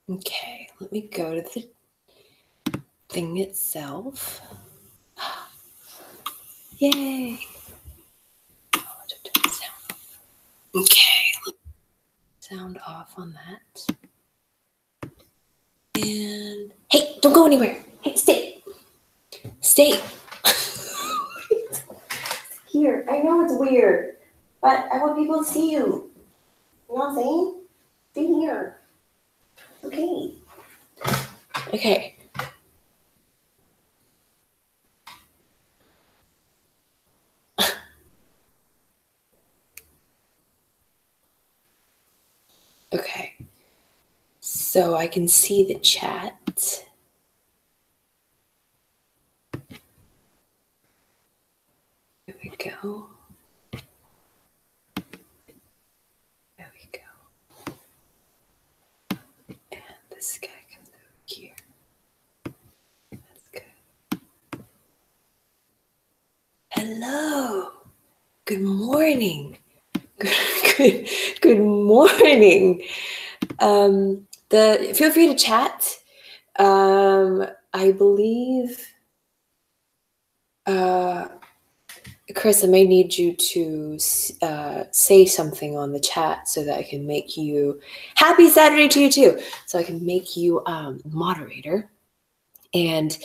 Okay, let me go to the thing itself. Yay! Okay, sound off on that. And hey, don't go anywhere. Hey, stay. Stay. Here, I know it's weird, but I want people to see you. You know what I'm saying? Stay here. Okay. Okay. Okay. So I can see the chat. There we go. There we go. And this guy comes over here. That's good. Hello. Good morning. Good morning. Feel free to chat. I believe, Chris, I may need you to say something on the chat so that I can make you, happy Saturday to you too, so I can make you moderator. And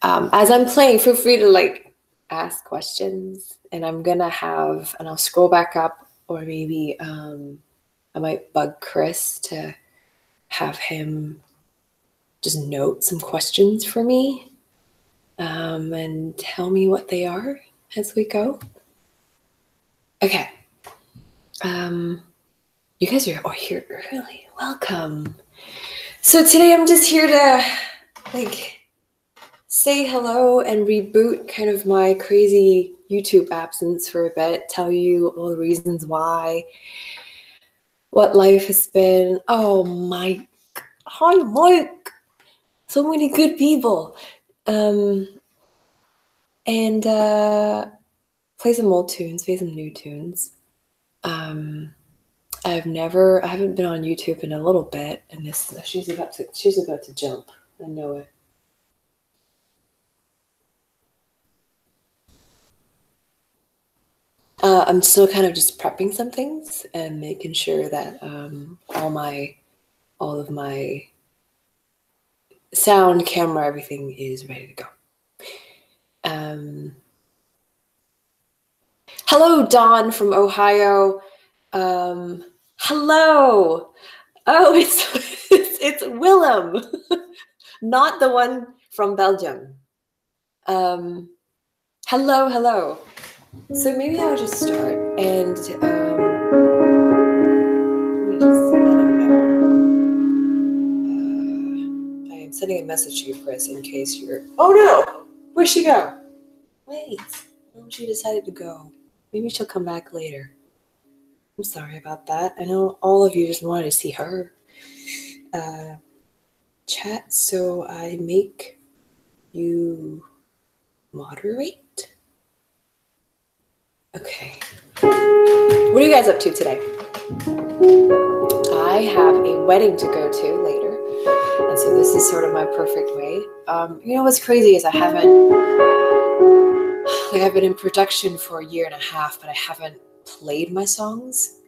as I'm playing, feel free to like ask questions, and I'm gonna have, and I'll scroll back up, or maybe I might bug Chris to have him just note some questions for me and tell me what they are as we go. Okay. You guys are here early. Welcome. So today I'm just here to like say hello and reboot kind of my crazy YouTube absence for a bit, tell you all the reasons why, what life has been. Oh, Mike. Hi, Mike. So many good people. And play some old tunes, play some new tunes. I haven't been on YouTube in a little bit, and she's about to jump. I know it. I'm still kind of just prepping some things and making sure that all of my sound, camera, everything is ready to go. Hello, Dawn from Ohio. Hello. Oh, it's Willem, not the one from Belgium. Hello. So maybe I'll just start and let me just let him know. I am sending a message to you, Chris, in case you're. Oh no! Where'd she go? Wait. Oh, she decided to go. Maybe she'll come back later. I'm sorry about that. I know all of you just wanted to see her chat, so I make you moderate. Okay. What are you guys up to today? I have a wedding to go to later, and so this is sort of my perfect way. You know what's crazy is I've been in production for a year and a half, but I haven't played my songs.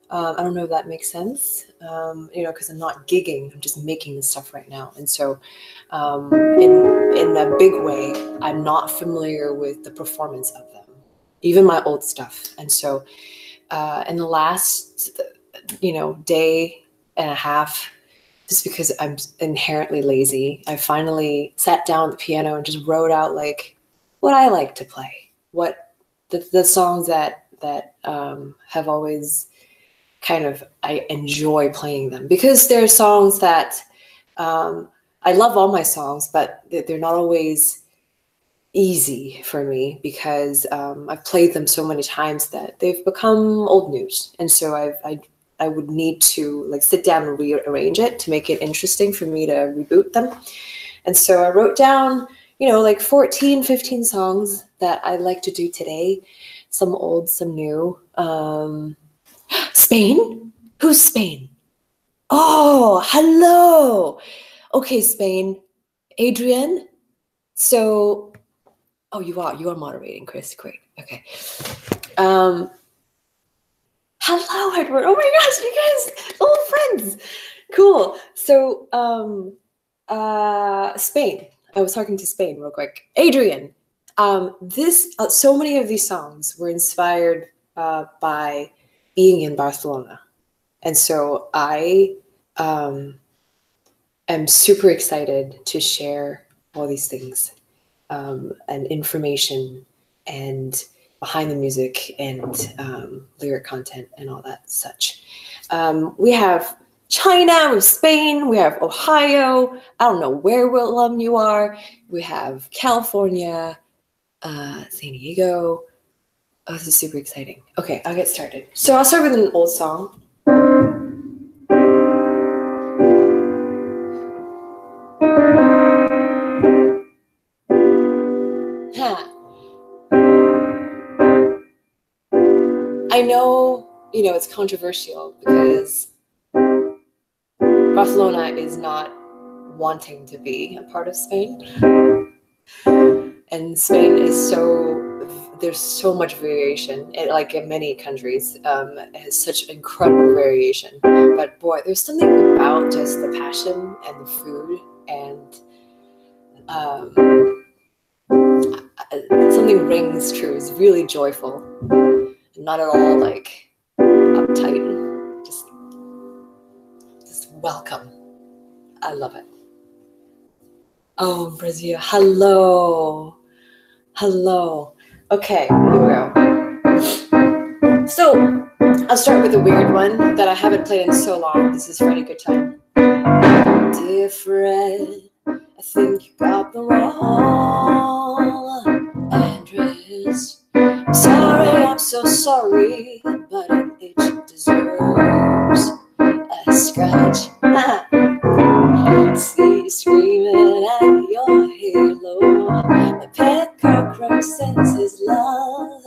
I don't know if that makes sense, because I'm not gigging. I'm just making this stuff right now. And so in a big way, I'm not familiar with the performance of them, even my old stuff. And so in the last, day and a half, just because I'm inherently lazy, I finally sat down at the piano and just wrote out like what I like to play, what the songs that have always kind of, I enjoy playing them, because there are songs that I love all my songs, but they're not always easy for me because I've played them so many times that they've become old news. And so I would need to like sit down and rearrange it to make it interesting for me to reboot them. And so I wrote down, like 14, 15 songs that I'd like to do today. Some old, some new. Spain? Who's Spain? Oh, hello. Okay, Spain. Adrian. So, oh, you are moderating, Chris. Great. Okay. Hello, Edward. Oh my gosh, you guys, old friends. Cool. So, Spain. I was talking to Spain real quick. Adrian. So many of these songs were inspired by being in Barcelona, and so I am super excited to share all these things and information and behind the music and lyric content and all that such. We have China, we have Spain, we have Ohio. I don't know where Willem you are. We have California, San Diego. Oh, this is super exciting. Okay, I'll get started. So I'll start with an old song. I know, it's controversial because Barcelona is not wanting to be a part of Spain. And Spain is there's so much variation, like in many countries, it has such incredible variation. But boy, there's something about just the passion and the food and something rings true. It's really joyful, not at all like uptight. Just welcome. I love it. Oh, Brazil. Hello. Hello. Okay, here we go. So I'll start with a weird one that I haven't played in so long. This is Freddie, Goodtime. Dear Fred, I think you got the wrong address. I'm sorry, I'm so sorry, but an itch deserves a scratch. See you screaming at your halo. The pet cockroach senses love.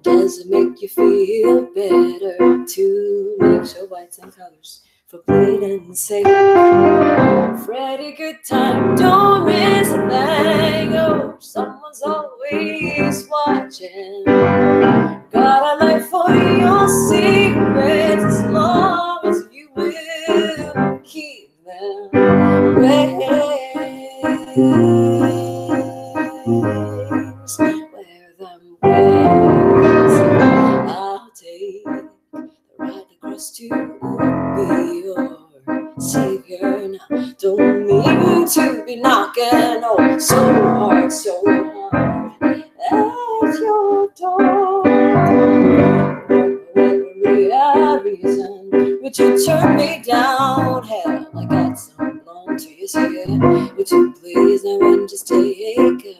Does it make you feel better to mix your whites and colors for bleeding safe? Freddie, Goodtime, don't miss a thing. Oh, someone's always watching. Got a life for your secrets as long as you will keep them. Wear them wings. I'll take the ride across to be your savior now. Don't mean to be knocking so hard at your door. Reason would you turn me down? Hell, I got some long to you here. Would you please now and just take it?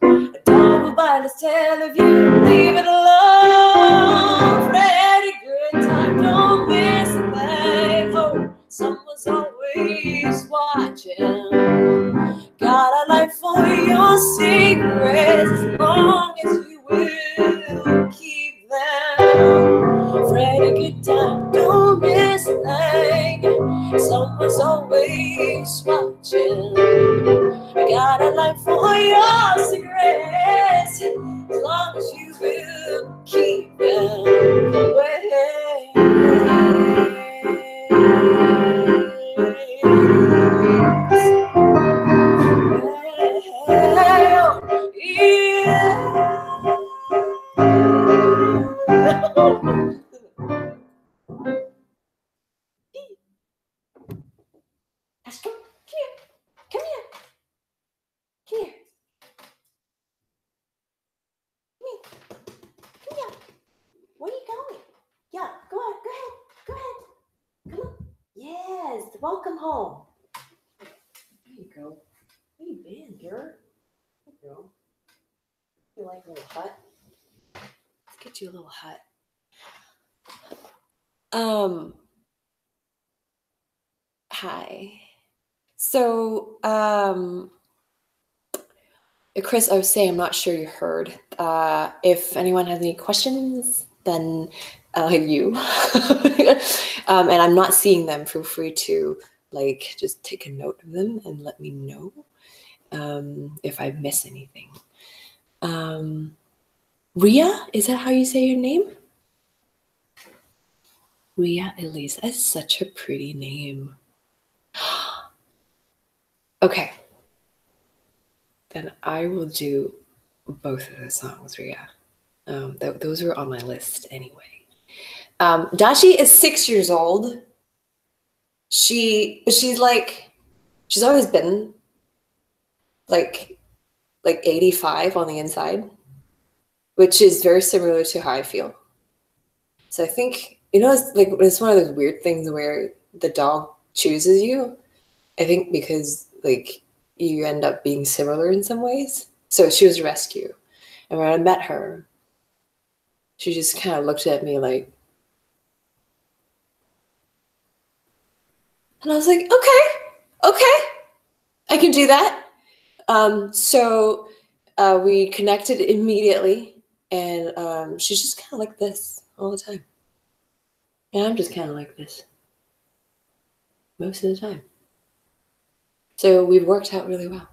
A double by the tail of you, leave it alone. Freddie, Goodtime, don't miss a thing. Oh, someone's always watching. Got a life for your secrets as long as you will keep them. Freddie, Goodtime, don't miss a thing. Someone's always watching. I got a life for your cigarettes, as long as you will keep them away. Come here. Come here. Come here. Where are you going? Yeah, go ahead. Come on. Yes, welcome home. There you go. Where you been, girl? There you go. You like a little hut? Let's get you a little hut. Hi. So, Chris, I was saying, I'm not sure you heard. If anyone has any questions, then you. And I'm not seeing them. Feel free to like just take a note of them and let me know if I miss anything. Ria, is that how you say your name? Ria Elise, that's such a pretty name. Okay, then I will do both of the songs, Ria. Those were on my list anyway. Dashi is 6 years old. She's always been like 85 on the inside, which is very similar to how I feel. So I think, it's one of those weird things where the dog chooses you. I think because like you end up being similar in some ways. So she was a rescue. And when I met her, she just kind of looked at me like, and I was like, okay, I can do that. So we connected immediately, and she's just kind of like this all the time. And I'm just kind of like this most of the time. So we've worked out really well.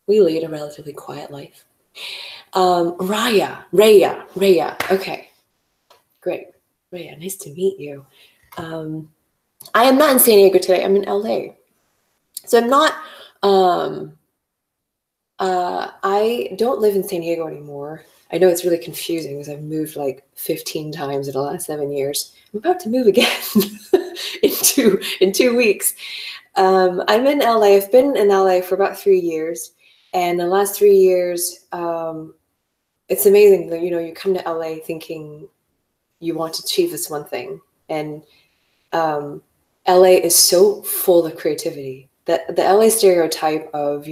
We lead a relatively quiet life. Raya. Okay, great. Raya, nice to meet you. I am not in San Diego today. I'm in LA. So I'm not, I don't live in San Diego anymore. I know it's really confusing because I've moved like 15 times in the last 7 years. I'm about to move again in 2 weeks. I'm in LA. I've been in LA for about 3 years. And the last 3 years, it's amazing that, you come to LA thinking you want to achieve this one thing. And LA is so full of creativity. That the LA stereotype of,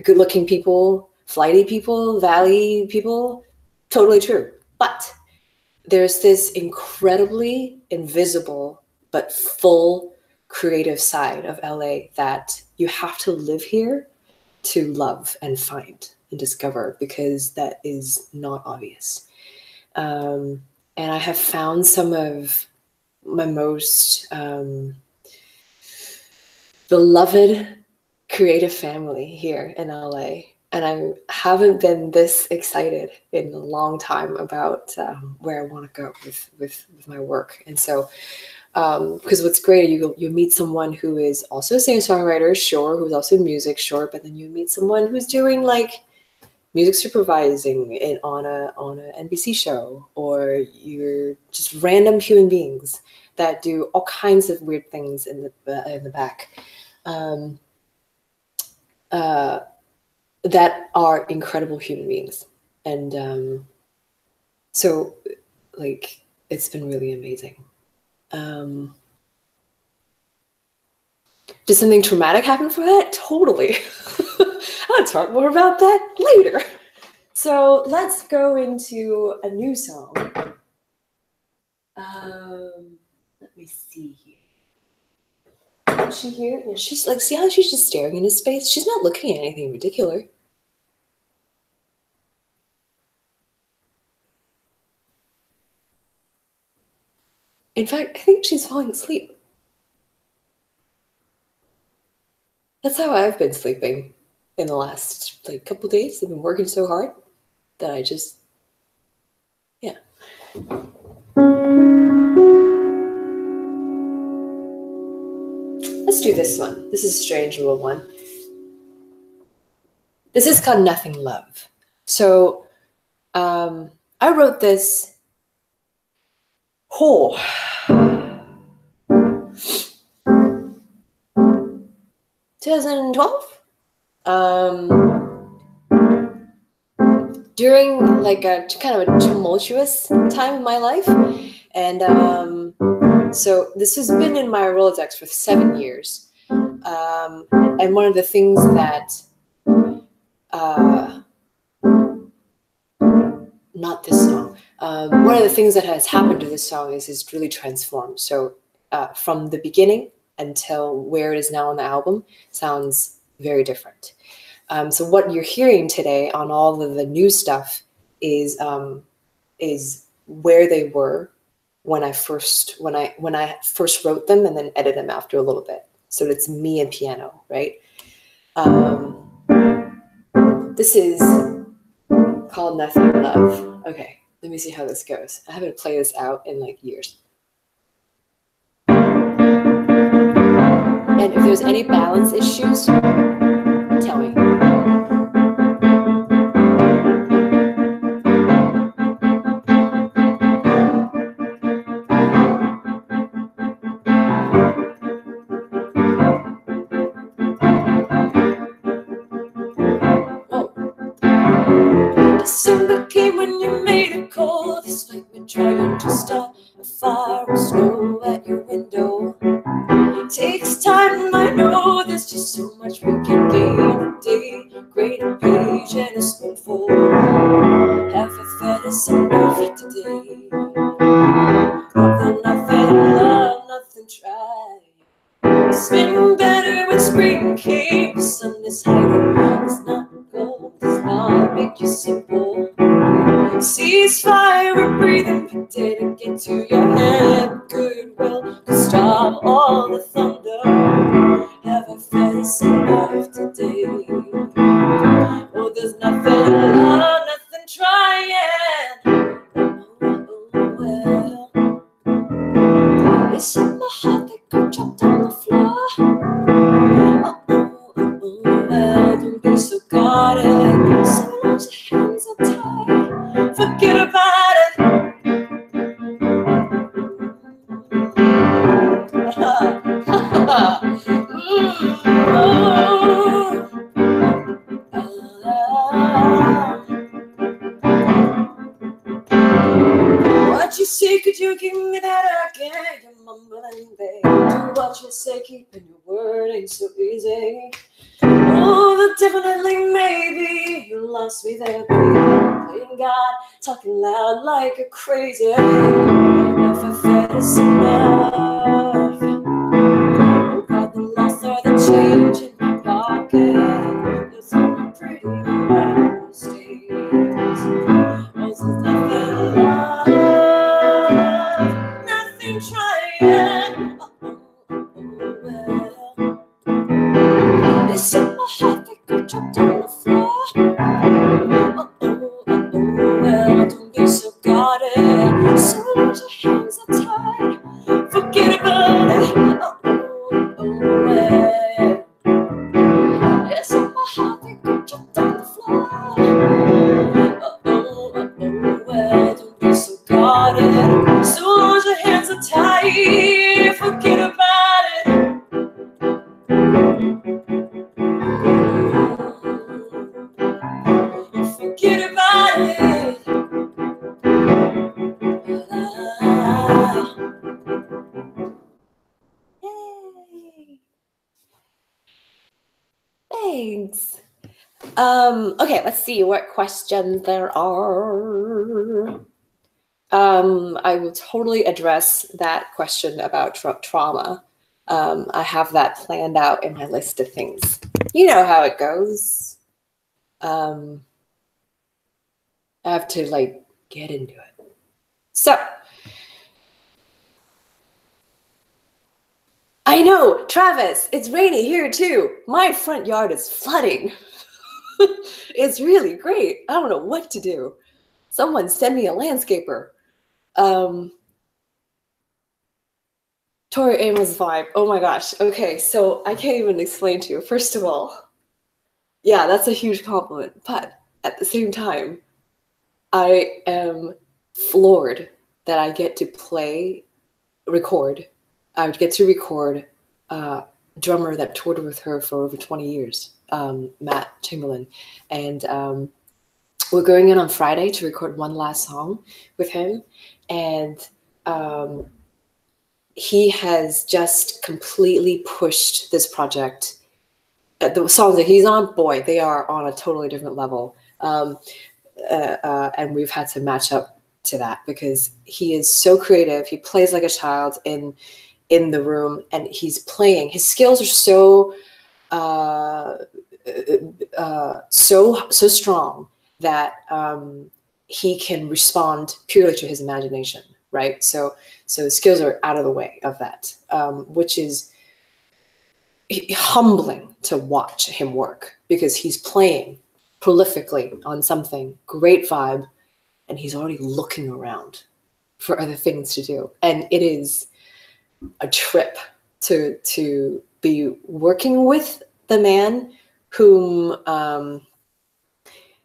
good-looking people, flighty people, valley people, totally true. But there's this incredibly invisible but full creative side of LA that you have to live here to love and find and discover, because that is not obvious. And I have found some of my most beloved creative family here in LA. And I haven't been this excited in a long time about where I want to go with my work. And so, because what's great, you meet someone who is also a singer-songwriter, sure, who's also music, sure, but then you meet someone who's doing like music supervising on a NBC show, or you're just random human beings that do all kinds of weird things in the back. That are incredible human beings. And so like it's been really amazing. Did something traumatic happen for that? Totally. I'll talk more about that later. So let's go into a new song. Let me see here. Is she here? Yeah, she's like, see how she's just staring into space? She's not looking at anything ridiculous. In fact, I think she's falling asleep. That's how I've been sleeping in the last like couple days. I've been working so hard that I just, yeah. Let's do this one. This is a strange little one. This is called Nothing Love. So I wrote this 2012? During like a kind of a tumultuous time in my life. And so this has been in my Rolodex for 7 years. And one of the things that, not this song, one of the things that has happened to this song is it's really transformed. So from the beginning until where it is now on the album sounds very different. So what you're hearing today on all of the new stuff is where they were when I first wrote them and then edit them after a little bit. So it's me and piano, right? This is called Nothing But Love. Okay, let me see how this goes. I haven't played this out in like years. And if there's any balance issues, tell me. December came when you made it cold. This night we're trying to start a fire of snow at your window. It takes time, I know. There's just so much we can gain a day. Great a page and a spoonful. Half a fed is enough today. Nothing, nothing, love, nothing, try. It's been better when spring came. The sun is hiding. It's not gold, does not make you simple. Ceasefire, we're breathing potato. Get to your head, goodwill to stop all the thunder. Have a face enough today. Oh, there's nothing, love, nothing trying. Oh, well. It's in my heart that got dropped on the floor. Well, don't be so guarded. So long as your hands are tied, forget about it. What you say, could you give me that again? You're mumbling, babe. Do what you say, keeping your word ain't so easy. Oh, but definitely, maybe you lost me there, babe. Playing God, talking loud like a crazy. If I fed is enough. Oh, God, the loss or the change in my pocket. It's only pretty mistakes. Oh, there's nothing love, nothing trying. Well, it's in my heart that got dropped on the floor. Well, don't be so guarded. So long as your hands are tied, forget about it. Well, it's in my heart that got dropped on the floor. Well, don't be so guarded. So long as your hands are tied, forget about it. Forget about it. Yay. Thanks. Okay, let's see what questions there are. I will totally address that question about trauma. I have that planned out in my list of things. You know how it goes. I have to like get into it. So, I know, Travis, it's rainy here too. My front yard is flooding. It's really great. I don't know what to do. Someone send me a landscaper. Tori Amos vibe. Oh my gosh. Okay, so I can't even explain to you. First of all, yeah, that's a huge compliment. But at the same time, I am floored that I get to record. I would get to record a drummer that toured with her for over 20 years, Matt Chamberlain. And we're going in on Friday to record one last song with him. And he has just completely pushed this project. The songs that he's on, boy, they are on a totally different level. And we've had to match up to that because he is so creative. He plays like a child in the room, and he's playing. His skills are so strong that he can respond purely to his imagination, right? So the skills are out of the way of that, which is humbling to watch him work, because he's playing prolifically on something, great vibe, and he's already looking around for other things to do. And it is a trip to be working with the man whom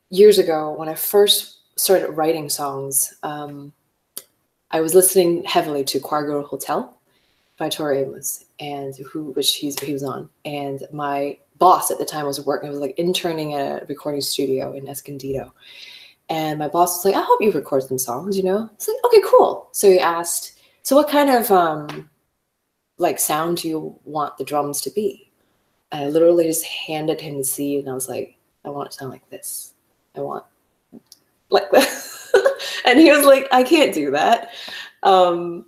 years ago, when I first started writing songs, I was listening heavily to Choir Girl Hotel by Tori Amos, and he was on. And my boss at the time was like interning at a recording studio in Escondido. And my boss was like, I hope you record some songs, you know? It's like, okay, cool. So he asked, so what kind of like sound do you want the drums to be? And I literally just handed him the seed, and I was like, I want it to sound like this. I want like this. And he was like, I can't do that. And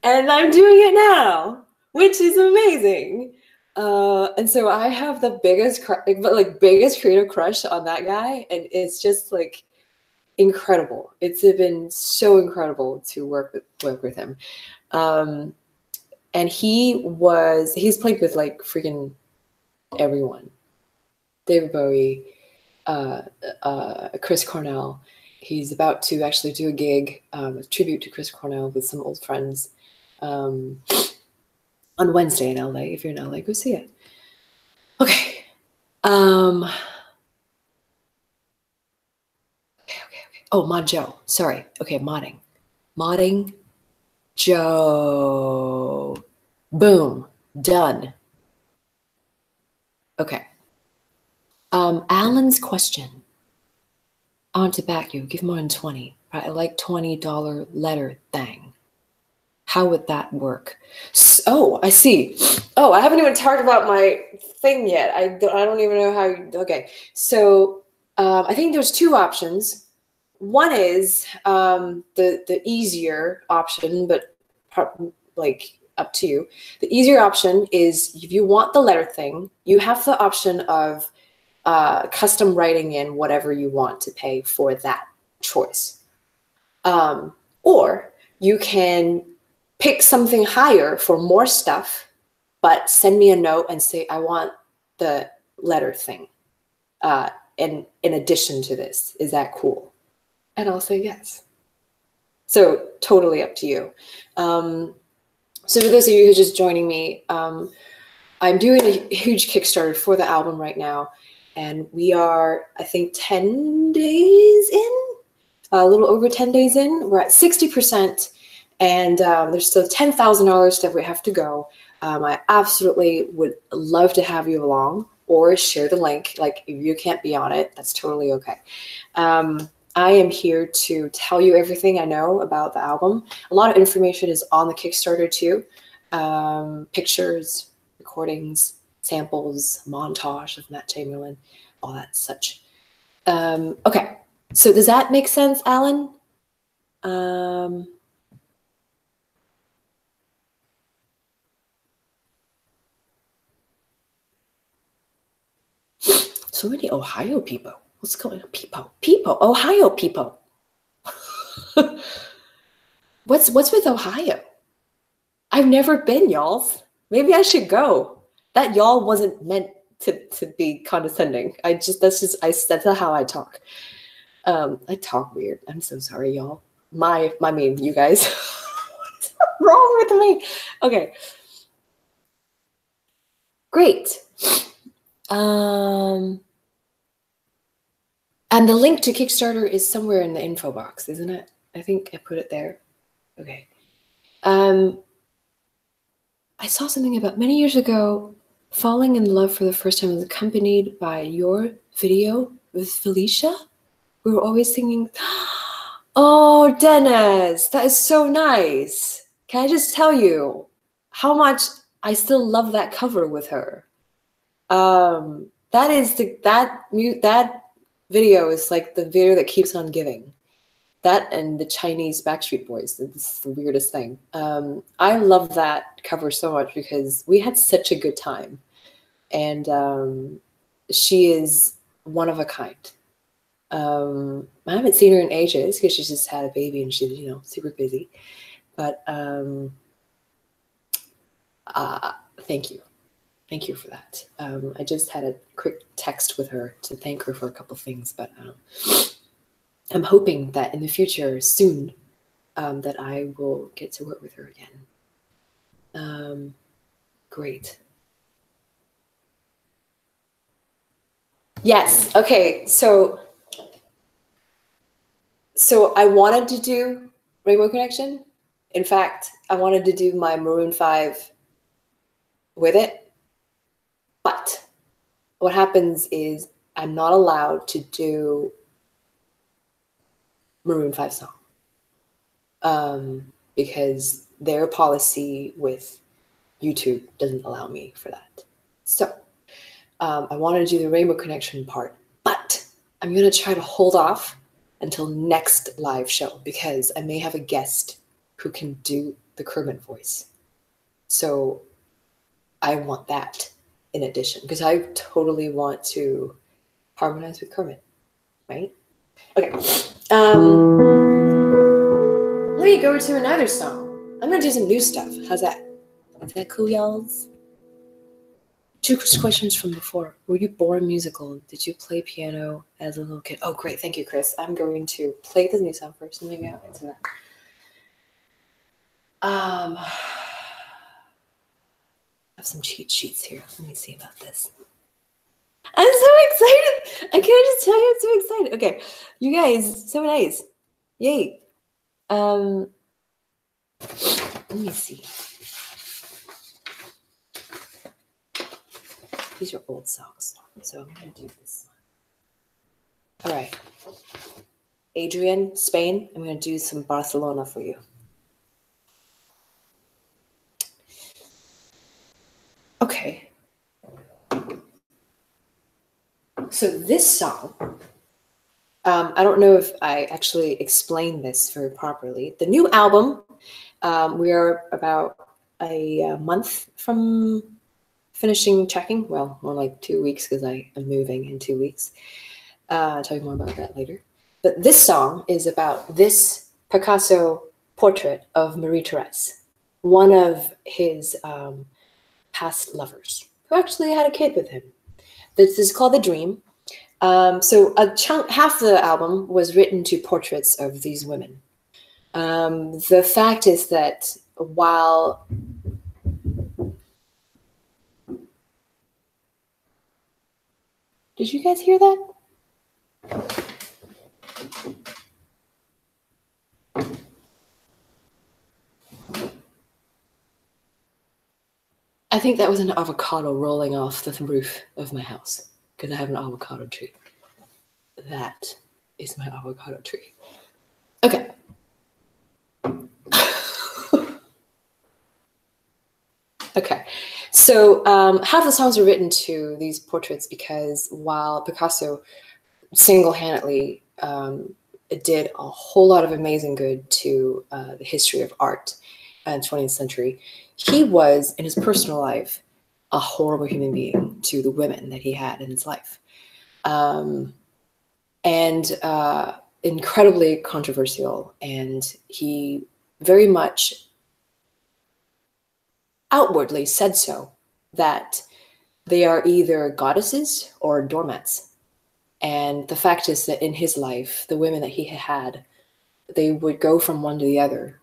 I'm doing it now, which is amazing. And so I have the biggest creative crush on that guy, and it's just like incredible. It's been so incredible to work with him. And he's played with like freaking everyone. David Bowie, Chris Cornell. He's about to actually do a gig, a tribute to Chris Cornell with some old friends on Wednesday in LA. If you're in LA, go see it. Okay. Okay. Oh, Mod Joe. Sorry. Okay, modding. Joe. Boom. Done. Okay. Alan's question. I want to back you. Give more than 20. I like $20 letter thing. How would that work? Oh, I see. Oh, I haven't even talked about my thing yet. I don't even know how you, okay. So I think there's two options. One is the easier option, but like up to you. The easier option is if you want the letter thing, you have the option of custom writing in whatever you want to pay for that choice. Or you can pick something higher for more stuff, but send me a note and say, I want the letter thing in addition to this. Is that cool? And I'll say yes. So totally up to you. So for those of you who are just joining me, I'm doing a huge Kickstarter for the album right now. And we are, I think, 10 days in, a little over 10 days in. We're at 60%, and there's still $10,000 that we have to go. I absolutely would love to have you along, or share the link. Like, if you can't be on it, that's totally okay. I am here to tell you everything I know about the album. A lot of information is on the Kickstarter too. Pictures, recordings, samples, montage of Matt Chamberlain, all that such. Okay, so does that make sense, Alan? So many Ohio people. What's going on? People, Ohio people. What's with Ohio? I've never been, y'all. Maybe I should go. That y'all wasn't meant to be condescending. That's not how I talk. I talk weird. I'm so sorry, y'all. You guys. What's wrong with me? Okay. Great. And the link to Kickstarter is somewhere in the info box, isn't it? I think I put it there. Okay. I saw something about many years ago, falling in love for the first time was accompanied by your video with Felicia. We were always singing, oh, Dennis, that is so nice. Can I just tell you how much I still love that cover with her? That video is like the video that keeps on giving. That and the Chinese Backstreet Boys. This is the weirdest thing. I love that cover so much because we had such a good time. And she is one of a kind. I haven't seen her in ages because she's just had a baby and she's, super busy. But thank you. Thank you for that. I just had a quick text with her to thank her for a couple things, but I'm hoping that in the future, soon, that I will get to work with her again. Great. Yes. Okay. So I wanted to do Rainbow Connection. In fact, I wanted to do my Maroon 5 with it. But what happens is I'm not allowed to do Maroon 5 song because their policy with YouTube doesn't allow me for that. So I wanted to do the Rainbow Connection part, but I'm going to try to hold off until next live show because I may have a guest who can do the Kermit voice. So I want that in addition because I totally want to harmonize with Kermit, right? Okay. Let me go to another song. I'm going to do some new stuff. How's that? Is that cool, y'alls? 2 questions from before. Were you born musical? Did you play piano as a little kid? Oh, great. Thank you, Chris. I'm going to play the new song first and maybe I'll answer that. I have some cheat sheets here. Let me see about this. I'm so excited. I can't just tell you I'm so excited. Okay. You guys, so nice. Yay. Let me see. These are old songs, so I'm going to do this one. All right. Adrian, Spain, I'm going to do some Barcelona for you. Okay. So this song, I don't know if I actually explained this very properly. The new album, we are about a month from finishing checking. Well, more like 2 weeks because I am moving in 2 weeks. I'll tell you more about that later. But this song is about this Picasso portrait of Marie-Thérèse, one of his past lovers, who actually had a kid with him. This is called The Dream. So half the album was written to portraits of these women. The fact is that while did you guys hear that? I think that was an avocado rolling off the roof of my house because I have an avocado tree. That is my avocado tree. Okay. Okay. So half the songs are written to these portraits because while Picasso single-handedly did a whole lot of amazing good to the history of art in the 20th century, he was, in his personal life, a horrible human being to the women that he had in his life. And incredibly controversial. And he very much outwardly said so, that they are either goddesses or doormats. And the fact is that in his life, the women that he had, they would go from one to the other.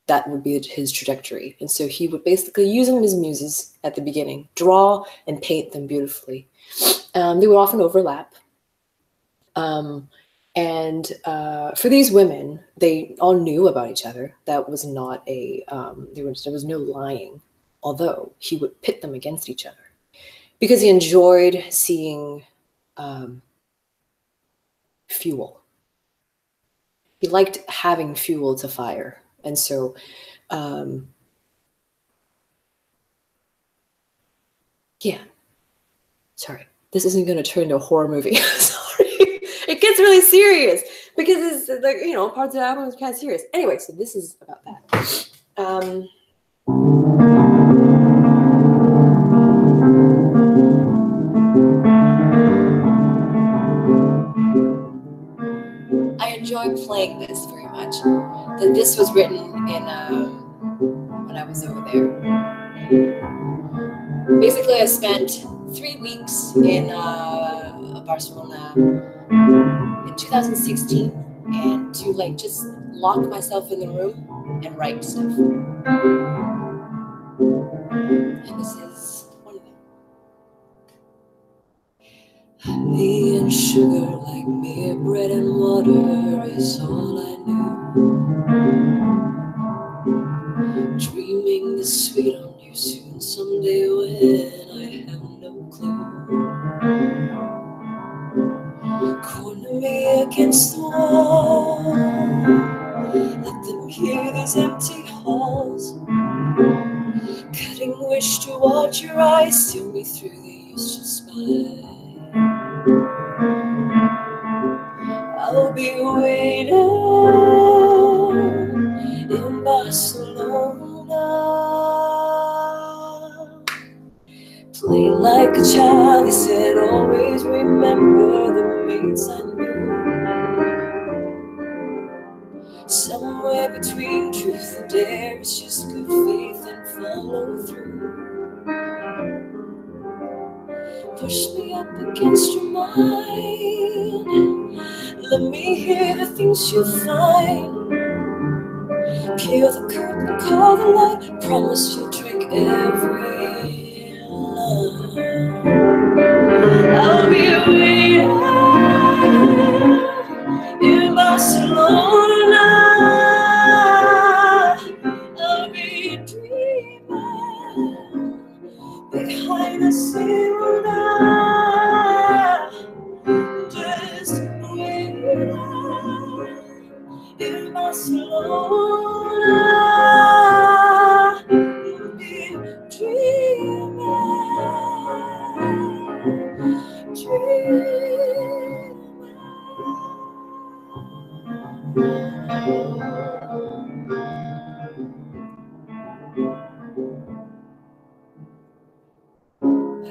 That would be his trajectory. And so he would basically use them as muses at the beginning, draw and paint them beautifully. They would often overlap. For these women, they all knew about each other. That was not a, there was no lying, although he would pit them against each other because he enjoyed seeing fuel. He liked having fuel to fire. And so, yeah, sorry, this isn't going to turn into a horror movie. Sorry, it gets really serious because it's like, you know, parts of the album is kind of serious. Anyway, so this is about that. I enjoy playing this very much. This was written in when I was over there. Basically, I spent 3 weeks in Barcelona in 2016, and to like just lock myself in the room and write stuff. And this is one of them. Me and sugar, like mere bread and water, is all I knew. Dreaming the sweet on you soon someday when I have no clue. Corner me against the wall, let them hear these empty halls. Cutting wish to watch your eyes steal me through the useless smile. I'll be waiting in Barcelona. Play like a child, he said, always remember the mates I knew. Somewhere between truth and dare, it's just good faith and follow through. Push me up against your mind, let me hear the things you'll find. Kill the curtain, call the light, promise you'll drink every line. I'll be waiting in Barcelona. I'll be dreaming behind the cinema. Just waiting in Barcelona. I'll be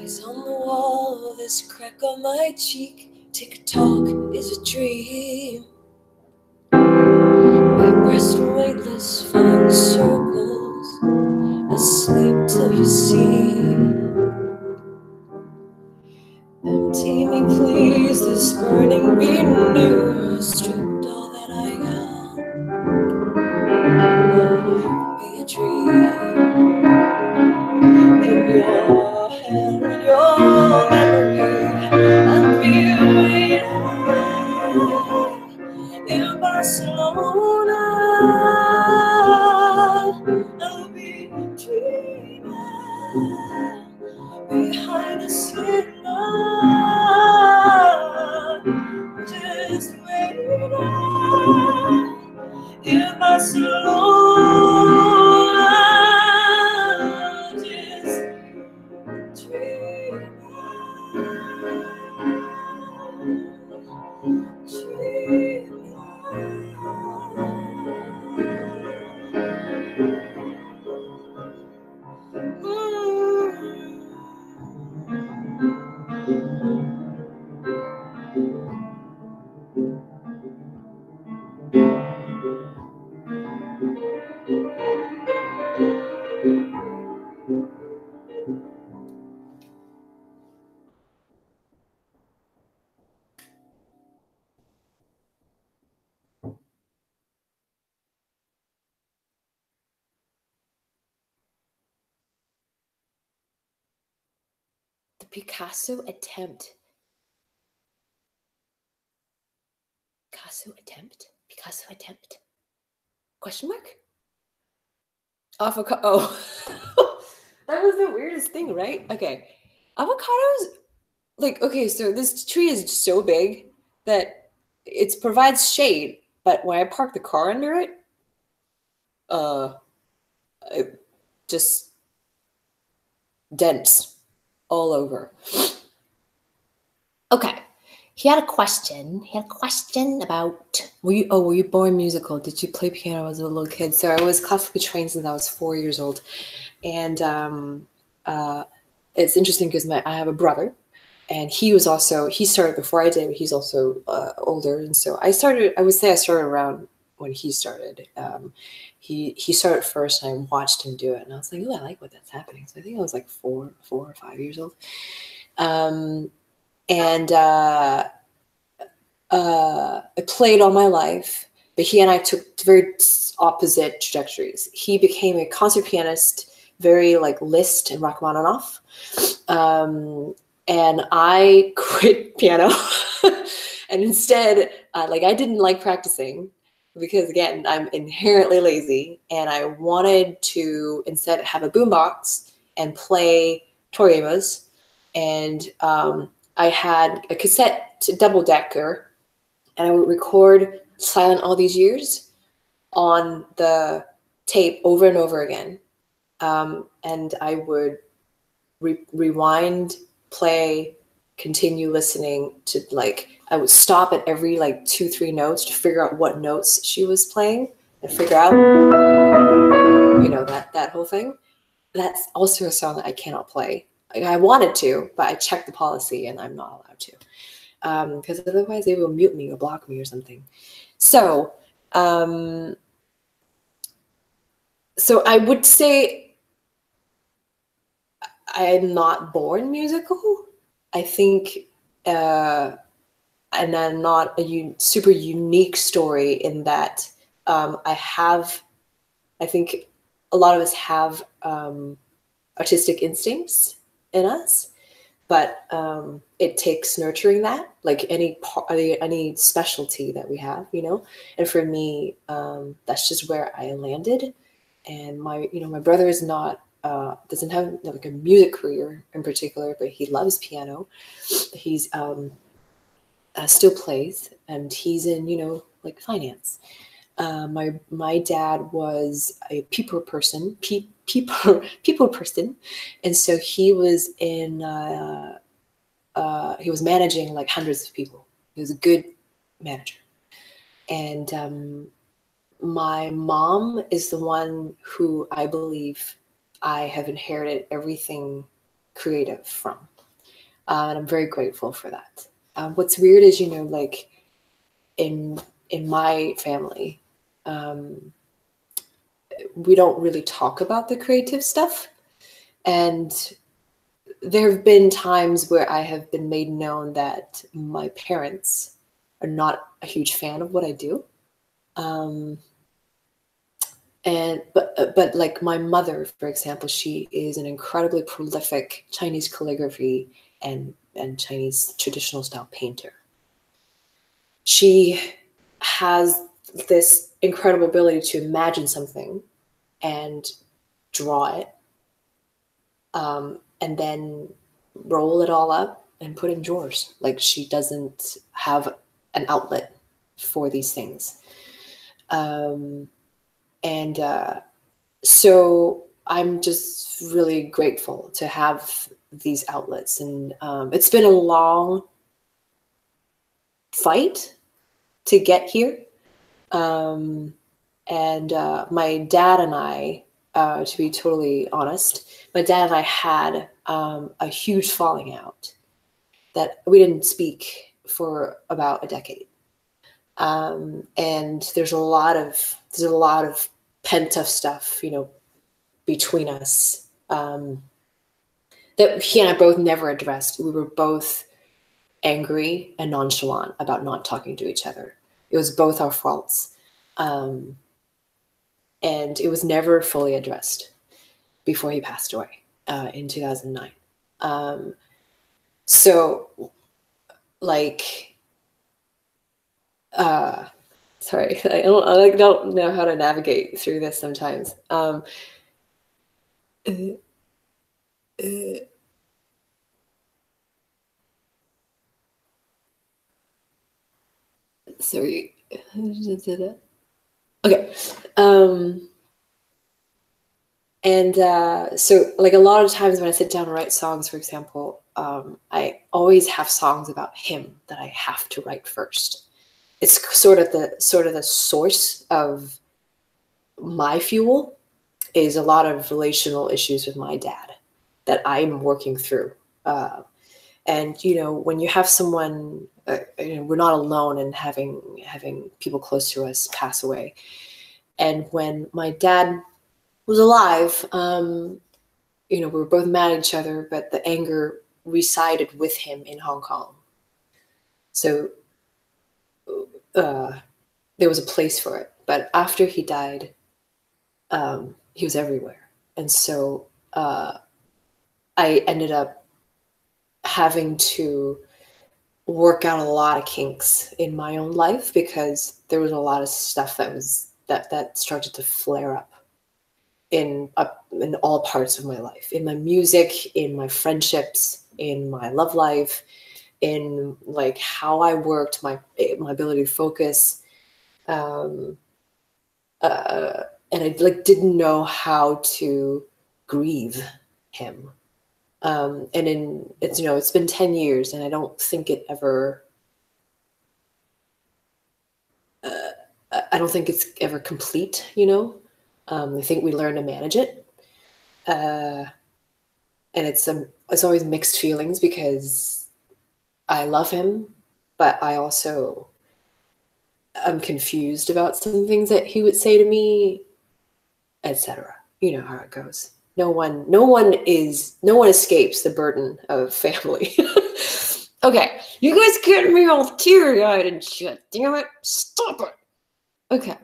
eyes on the wall, this crack on my cheek. Tick-tock is a dream. My breast weightless, flying circles, asleep till you see. Empty me, please, this burning be new. Stripped all that I am, be a dream. In your hand, in your memory, I'll be waiting in Barcelona. I'll be dreaming behind the cinema, just waiting in Barcelona, just dreaming, dreaming. The Picasso attempt. Picasso attempt? Picasso attempt? Question mark? Avocado. Oh. That was the weirdest thing, right? Okay. Avocados, like, okay, so this tree is so big that it provides shade, but when I park the car under it, it just dense all over. Okay. He had a question. He had a question about, were you born musical? Did you play piano as a little kid? So I was classically trained since I was 4 years old. And it's interesting because I have a brother And he started before I did, but he's also older. And so I would say I started around when he started. He started first, and I watched him do it, and I was like, oh, I like what that's happening. So I think I was like 4 or 5 years old. And I played all my life, but he and I took very opposite trajectories. He became a concert pianist, very like Liszt and Rachmaninoff. And I quit piano. And instead, like, I didn't like practicing because, again, I'm inherently lazy, and I wanted to instead have a boombox and play Tori Amos. And I had a cassette double-decker, and I would record Silent All These Years on the tape over and over again. And I would rewind, play, continue listening to, like, I would stop at every like 2-3 notes to figure out what notes she was playing and figure out, you know, that whole thing. That's also a song that I cannot play. Like, I wanted to, but I checked the policy and I'm not allowed to. Because otherwise they will mute me or block me or something. So, so I would say I'm not born musical. I think, and I'm not a super unique story in that I think a lot of us have artistic instincts in us. But it takes nurturing that, like any specialty that we have, you know. And for me, that's just where I landed. And my brother is not doesn't have like a music career in particular, but he loves piano. He's still plays, and he's in, you know, like finance. My dad was a people person, and so he was in he was managing like hundreds of people. He was a good manager. And my mom is the one who I believe I have inherited everything creative from, and I'm very grateful for that. What's weird is, you know, like in my family, we don't really talk about the creative stuff. And there have been times where I have been made known that my parents are not a huge fan of what I do. But like my mother, for example, she is an incredibly prolific Chinese calligraphy and Chinese traditional style painter. She has this incredible ability to imagine something and draw it, and then roll it all up and put in drawers. Like, she doesn't have an outlet for these things. So I'm just really grateful to have these outlets. And it's been a long fight to get here. My dad and I, to be totally honest, my dad and I had a huge falling out that we didn't speak for about a decade. And there's a lot of pent up stuff, you know, between us, that he and I both never addressed. We were both angry and nonchalant about not talking to each other. It was both our faults. And it was never fully addressed before he passed away in 2009. So, like, sorry, I don't know how to navigate through this sometimes. Sorry. Okay. So, like, a lot of times when I sit down and write songs, for example, I always have songs about him that I have to write first. It's sort of the source of my fuel is a lot of relational issues with my dad that I'm working through. And, you know, when you have someone, you know, we're not alone in having people close to us pass away. And when my dad was alive, you know, we were both mad at each other, but the anger resided with him in Hong Kong. So there was a place for it. But after he died, he was everywhere. And so I ended up having to work out a lot of kinks in my own life, because there was a lot of stuff that started to flare up in all parts of my life, in my music, in my friendships, in my love life, in like how I worked, my ability to focus, and I like didn't know how to grieve him. And it's, you know, it's been 10 years, and I don't think it ever, I don't think it's ever complete, you know. I think we learn to manage it. And it's always mixed feelings, because I love him, but I also am confused about some things that he would say to me, etc. You know how it goes. No one escapes the burden of family. Okay, you guys getting me all teary-eyed and shit. Damn it, stop it. Okay.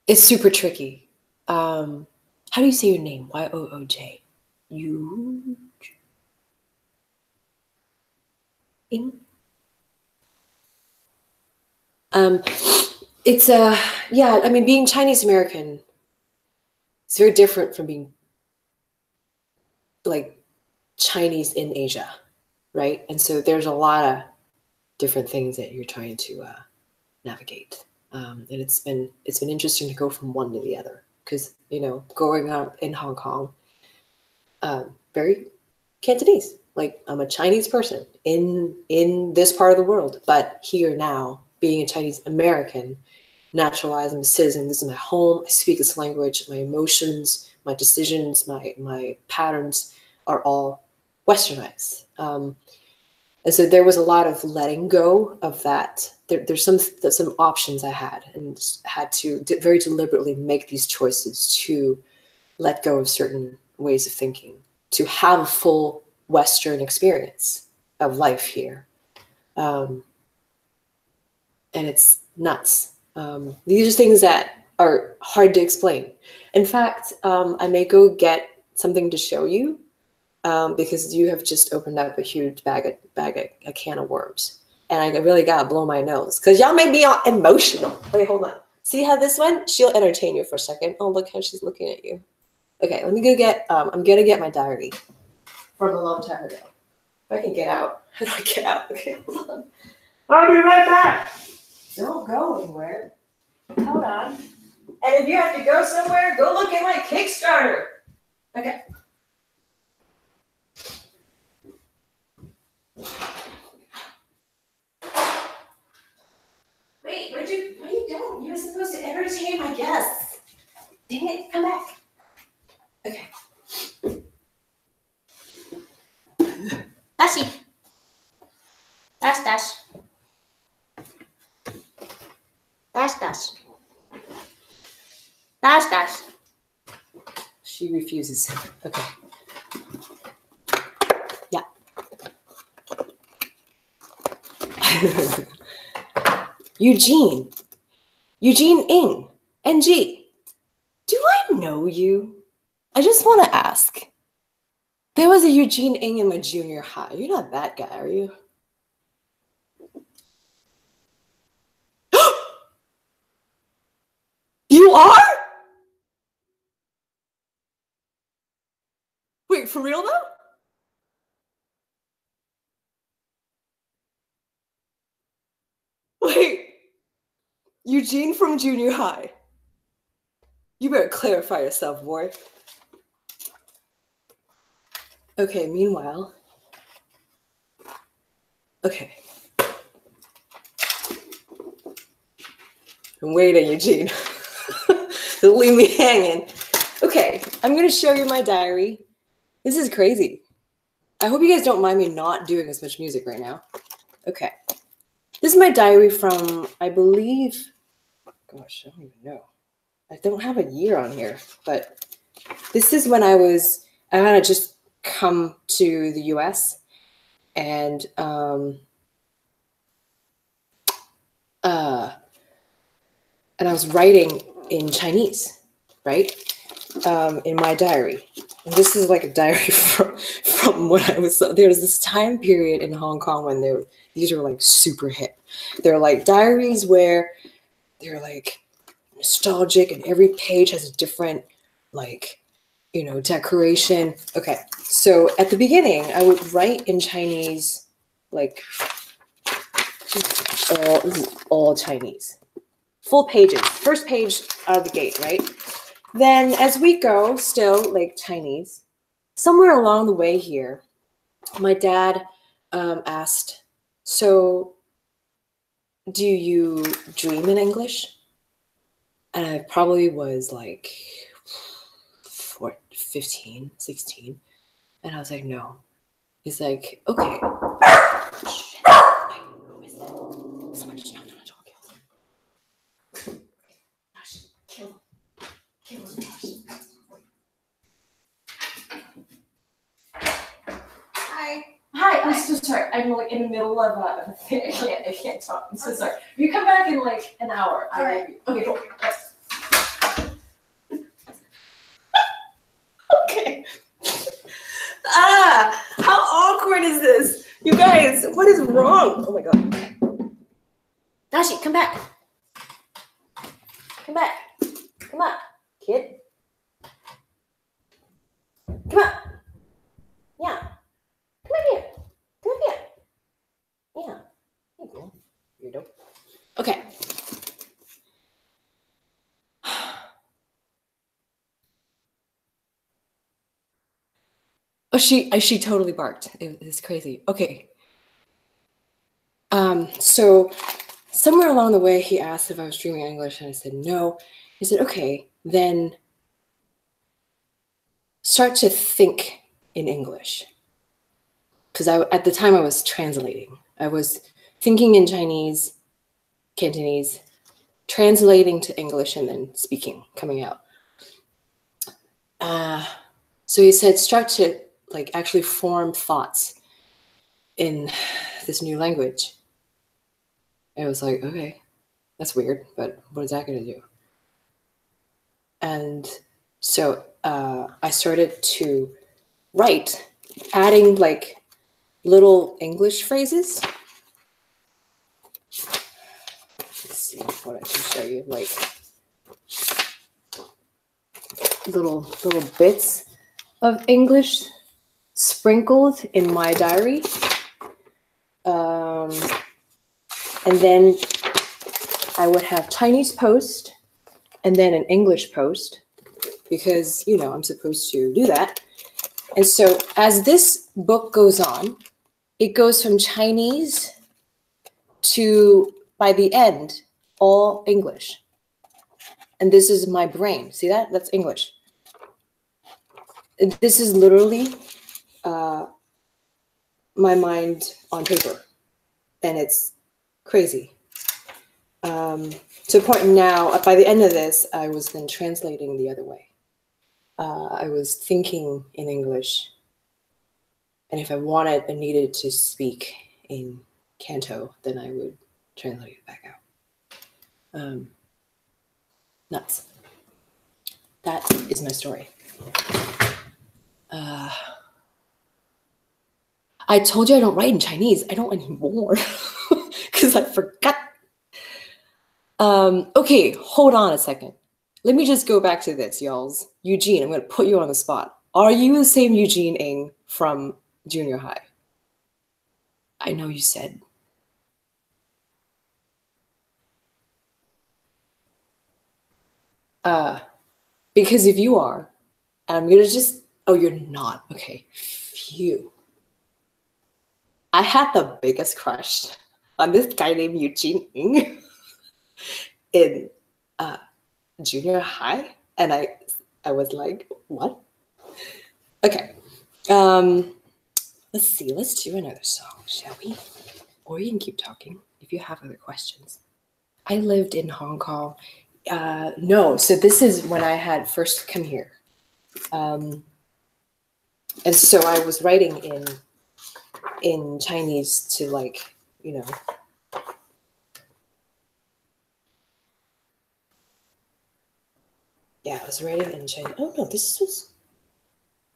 It's super tricky. How do you say your name? Y-O-O-J. You. It's yeah, I mean, being Chinese American is very different from being like Chinese in Asia, right? And so there's a lot of different things that you're trying to navigate. And it's been interesting to go from one to the other, because, you know, growing up in Hong Kong, very Cantonese. Like, I'm a Chinese person in this part of the world, but here now, being a Chinese American, naturalized, I'm a citizen. This is my home. I speak this language. My emotions, my decisions, my patterns are all Westernized. And so there was a lot of letting go of that. There's some options I had, and had to very deliberately make these choices to let go of certain ways of thinking, to have a full Western experience of life here. And it's nuts. These are things that are hard to explain. In fact, I may go get something to show you, because you have just opened up a huge a can of worms. And I really gotta blow my nose, because y'all make me all emotional. Wait, hold on. See how this one? She'll entertain you for a second. Oh, look how she's looking at you. Okay, let me go get, I'm gonna get my diary from a long time ago. If I can get out. How do I get out? Okay, hold on. I'll be right back. Don't go anywhere. Hold on. And if you have to go somewhere, go look at my Kickstarter. Okay. Wait, where you going? You were supposed to entertain my guests. Dang it, come back. Okay. Dashi. Dash, dash. Dash, dash. Dash, dash. She refuses. Okay. Yeah. Eugene Ng, NG. Do I know you? I just want to ask. There was a Eugene Ng in my junior high. You're not that guy, are you? You are? Wait, for real though? Wait, Eugene from junior high. You better clarify yourself, boy. Okay, meanwhile. Okay. I'm waiting, Eugene. Don't leave me hanging. Okay, I'm going to show you my diary. This is crazy. I hope you guys don't mind me not doing as much music right now. Okay. This is my diary from, I believe, gosh, I don't even know. I don't have a year on here, but this is when I had just come to the US, and I was writing in Chinese, right? In my diary. And this is like a diary from when there was this time period in Hong Kong when these are like super hip. They're like diaries where they're like nostalgic, and every page has a different, like, you know, decoration. Okay, so at the beginning, I would write in Chinese, like this is all Chinese, full pages, first page out of the gate, right? Then as we go, still like Chinese. Somewhere along the way here, my dad asked, "So, do you dream in English?" And I probably was like 15, 16. And I was like, no. He's like, okay. Who is that? Someone just knocked on the door. Kill him. Hi. Hi, I'm so sorry. I'm like in the middle of a thing. I can't talk. I'm so sorry. You come back in like an hour. All right. Okay, cool. Okay. How awkward is this? You guys, what is wrong? Oh my God. Dashi, come back. Come back. Come on, kid. Come on. Yeah. Come up here. Come up here. Yeah. There you go. Weirdo. Okay. Oh, she totally barked. It was crazy. Okay. So somewhere along the way, he asked if I was dreaming English, and I said no. He said, okay, then start to think in English. Because at the time I was translating. I was thinking in Chinese, Cantonese, translating to English, and then speaking, coming out. So he said, start to like actually form thoughts in this new language. And I was like, okay, that's weird, but what is that going to do? And so I started to write, adding like little English phrases. Let's see what I can show you, like little bits of English sprinkled in my diary. And then I would have Chinese post and then an English post, because, you know, I'm supposed to do that. And so as this book goes on, it goes from Chinese to, by the end, all English. And this is my brain. See that? That's English. This is literally my mind on paper. And it's crazy. To the point now, by the end of this, I was then translating the other way. I was thinking in English. And if I wanted and needed to speak in Canto, then I would translate it back out. Nuts. That is my story. I told you I don't write in Chinese. I don't anymore because I forgot. Okay, hold on a second. Let me just go back to this, y'alls. Eugene, I'm going to put you on the spot. Are you the same Eugene Ng from junior high? I know you said. Because if you are, I'm going to just, oh, you're not. Okay, phew. I had the biggest crush on this guy named Eugene Ng in junior high, and I I was like, what? Okay. Let's see. Let's do another song, shall we? Or you can keep talking if you have other questions. I lived in Hong Kong. No, so this is when I had first come here. And so I was writing in Chinese to, like, you know, yeah, I was writing in Chinese. Oh no, this was,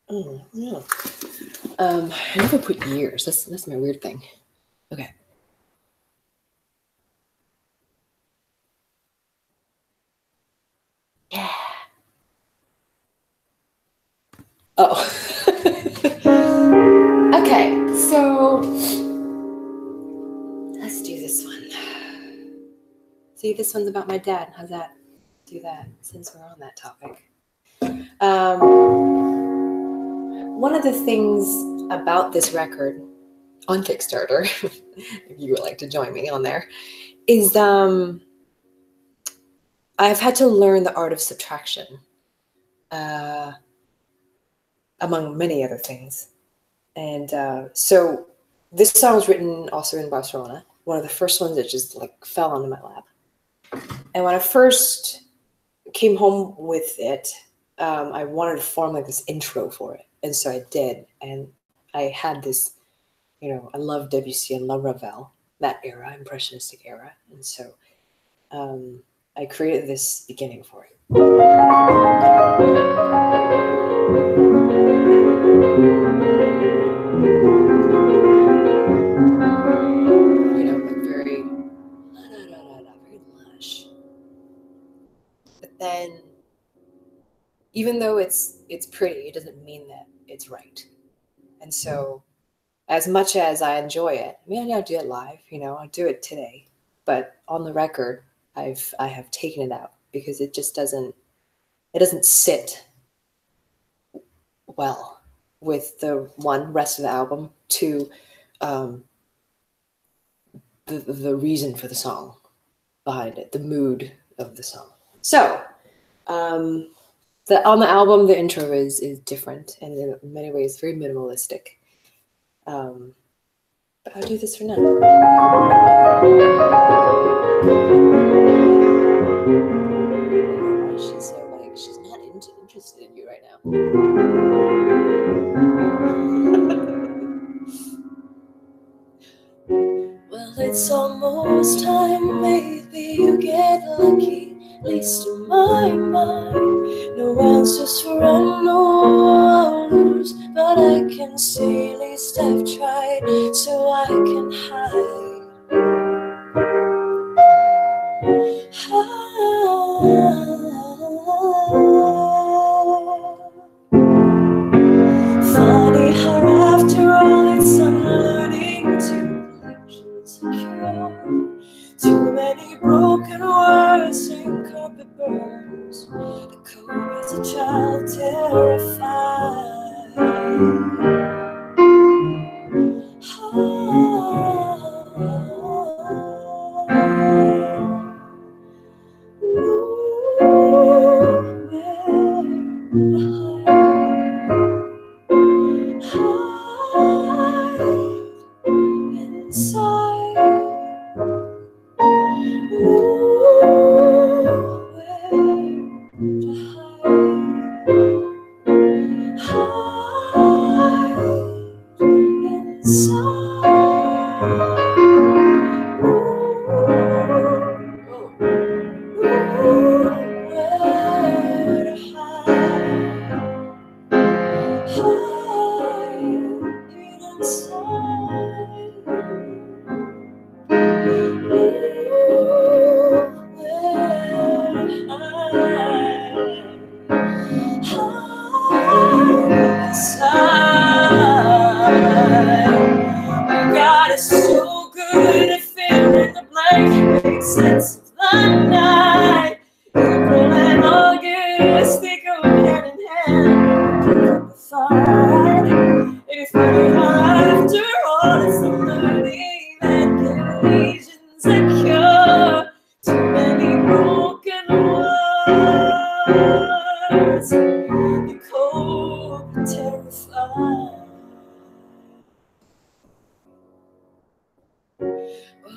oh no. I never put years. That's my weird thing. Okay. Yeah. Oh. Okay, so let's do this one. See, this one's about my dad. How's that? Do that since we're on that topic. One of the things about this record on Kickstarter, if you would like to join me on there, is I've had to learn the art of subtraction, among many other things. And so this song was written also in Barcelona, one of the first ones that just like fell onto my lap. And when I first came home with it, I wanted to form like this intro for it. And so I did. And I had this, you know, I love Debussy and love Ravel, that era, impressionistic era. And so I created this beginning for it. You know, like very lush. But then, even though it's pretty, it doesn't mean that it's right. And so, as much as I enjoy it, I mean, I'll do it live, you know, I'll do it today. But on the record, I have taken it out because it just doesn't sit well with the rest of the album, two, the reason for the song behind it, the mood of the song. So on the album, the intro is different and in many ways very minimalistic. But I'll do this for now. She's so like, she's not interested in you right now. Well, it's almost time, maybe you get lucky, at least in my mind. No answers for unknowns, but I can see at least I've tried, so I can hide. Funny how after all it's unlearning to secure. Too many broken words and carpet burns. The cold as a child terrified. Sense of the night, April and August, they go hand in hand. If we are after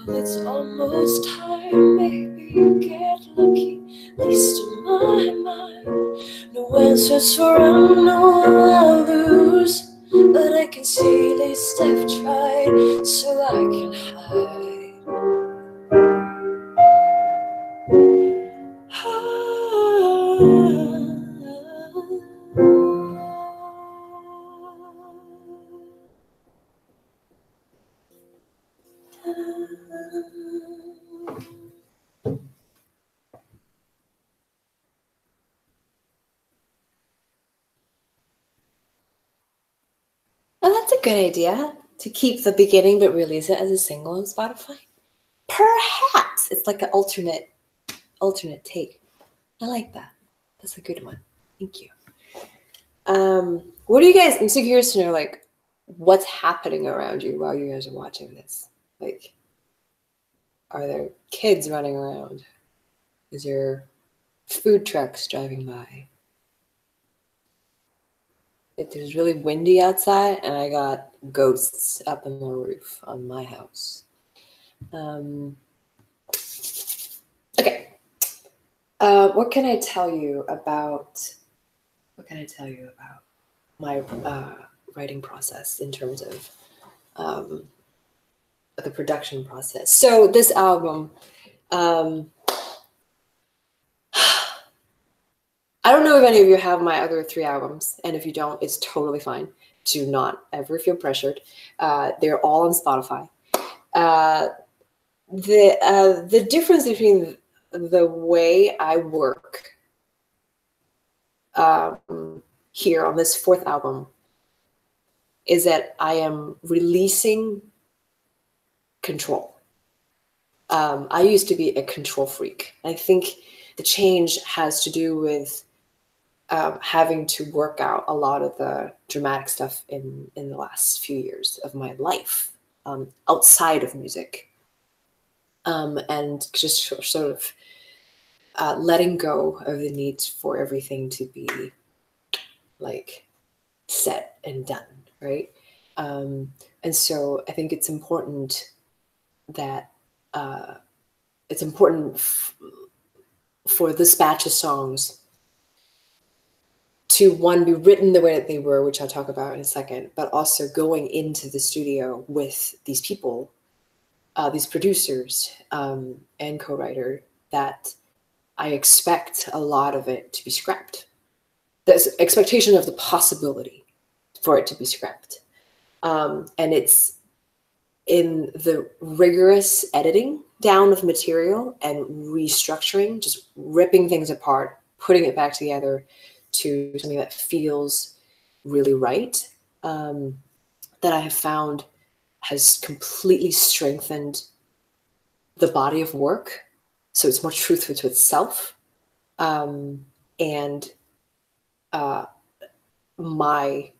Well, it's almost time, maybe you get lucky, at least in my mind. No answers for unknown, I lose, but I can see at least I've tried, so I can hide. Oh, that's a good idea, to keep the beginning but release it as a single on Spotify. Perhaps it's like an alternate take. I like that. That's a good one. Thank you. What do you guys? I'm so curious to know, like, what's happening around you while you guys are watching this. Like, are there kids running around? Is there food trucks driving by? It was really windy outside, and I got ghosts up on the roof on my house. Okay. What can I tell you about? What can I tell you about my writing process in terms of the production process? So this album. I don't know if any of you have my other 3 albums, and if you don't, it's totally fine. Do not ever feel pressured. They're all on Spotify. The difference between the way I work here on this 4th album is that I am releasing control. I used to be a control freak. I think the change has to do with having to work out a lot of the dramatic stuff in the last few years of my life outside of music, and just sort of letting go of the need for everything to be like set and done, right? And so I think it's important that it's important for this batch of songs to, one, be written the way that they were, which I'll talk about in a second, but also going into the studio with these people, these producers and co-writer, that I expect a lot of it to be scrapped. There's expectation of the possibility for it to be scrapped. And it's in the rigorous editing down of material and restructuring, just ripping things apart, putting it back together to something that feels really right, that I have found has completely strengthened the body of work. So it's more truthful to itself, and my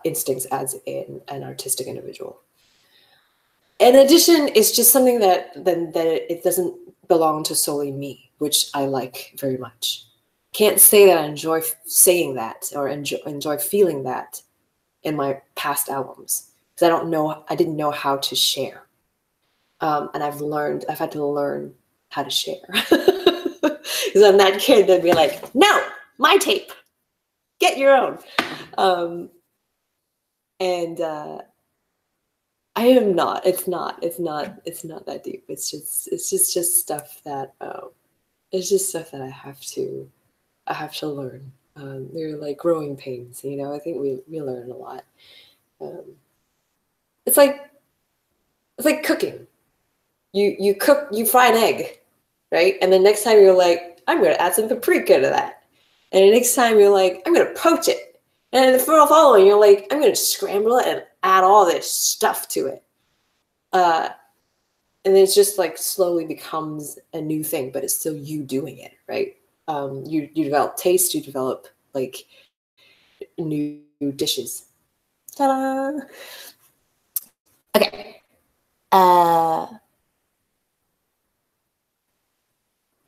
instincts as an artistic individual. In addition, it's just something that it doesn't belong to solely me, which I like very much. Can't say that I enjoy saying that or enjoy feeling that in my past albums, because I didn't know how to share, and I've had to learn how to share, because I'm that kid that'd be like, no, my tape, get your own, and I am not. It's not that deep. It's just stuff that it's just stuff that I have to learn. They're like growing pains, you know. I think we learn a lot. It's like cooking. You cook, you fry an egg, right? And the next time you're like, I'm going to add some paprika to that. And the next time you're like, I'm going to poach it. And the following, you're like, I'm going to scramble it and add all this stuff to it. And it's just like slowly becomes a new thing, but it's still you doing it, right? You develop taste, you develop like new dishes. Ta-da! Okay.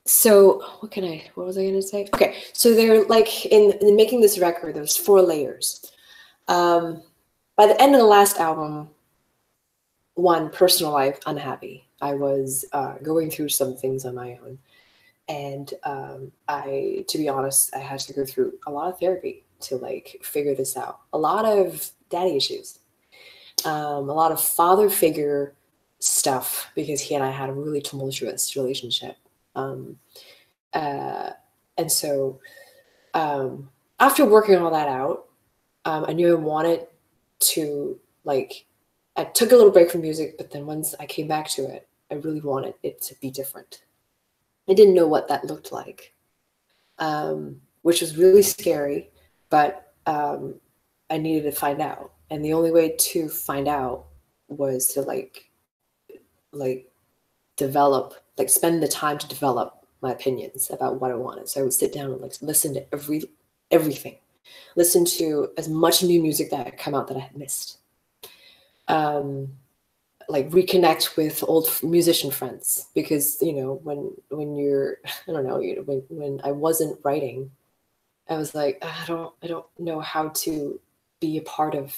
So what was I going to say? Okay, so they're like in making this record, there's 4 layers. By the end of the last album, 1, personal life, unhappy. I was going through some things on my own. And to be honest, I had to go through a lot of therapy to like figure this out. A lot of daddy issues, a lot of father figure stuff, because he and I had a really tumultuous relationship. And so after working all that out, I knew I wanted to, like, I took a little break from music, but then once I came back to it, I really wanted it to be different. I didn't know what that looked like, which was really scary, but I needed to find out. And the only way to find out was to like develop, like spend the time to develop my opinions about what I wanted. So I would sit down and like listen to everything, listen to as much new music that had come out that I had missed. Like reconnect with old musician friends, because you know when you're I don't know, when I wasn't writing, I was like, I don't know how to be a part of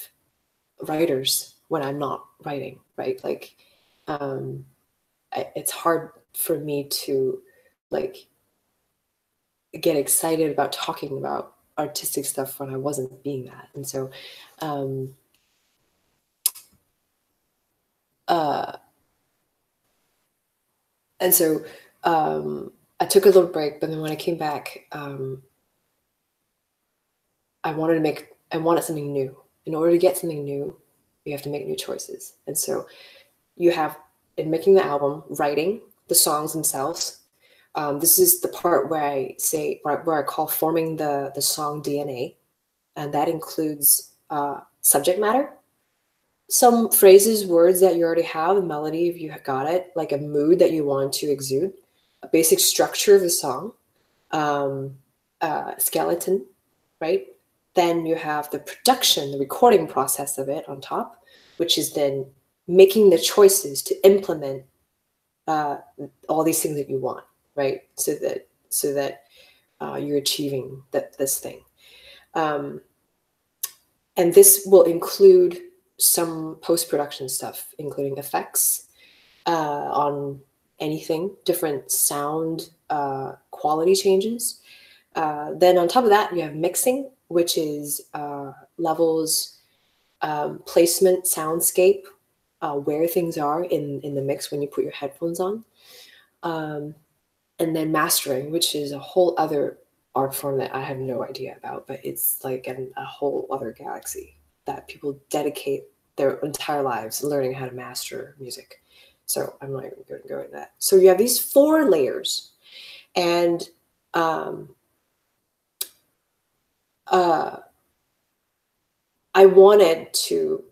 writers when I'm not writing, right? Like it's hard for me to like get excited about talking about artistic stuff when I wasn't being that. And so I took a little break, but then when I came back, I wanted something new. In order to get something new, you have to make new choices. And so you have, in making the album, writing the songs themselves. This is the part where I say, where I call forming the song DNA. And that includes subject matter, some phrases, words that you already have, a melody if you got it, like a mood that you want to exude, a basic structure of the song, skeleton, right? Then you have the production, the recording process of it on top, which is then making the choices to implement all these things that you want, right? So that you're achieving this thing. And this will include some post-production stuff, including effects on anything, different sound quality changes. Then on top of that, you have mixing, which is levels, placement, soundscape, where things are in the mix when you put your headphones on. And then mastering, which is a whole other art form that I have no idea about, but it's like a whole other galaxy that people dedicate their entire lives learning how to master music. So I'm not even going to go into that. So you have these 4 layers, and I wanted to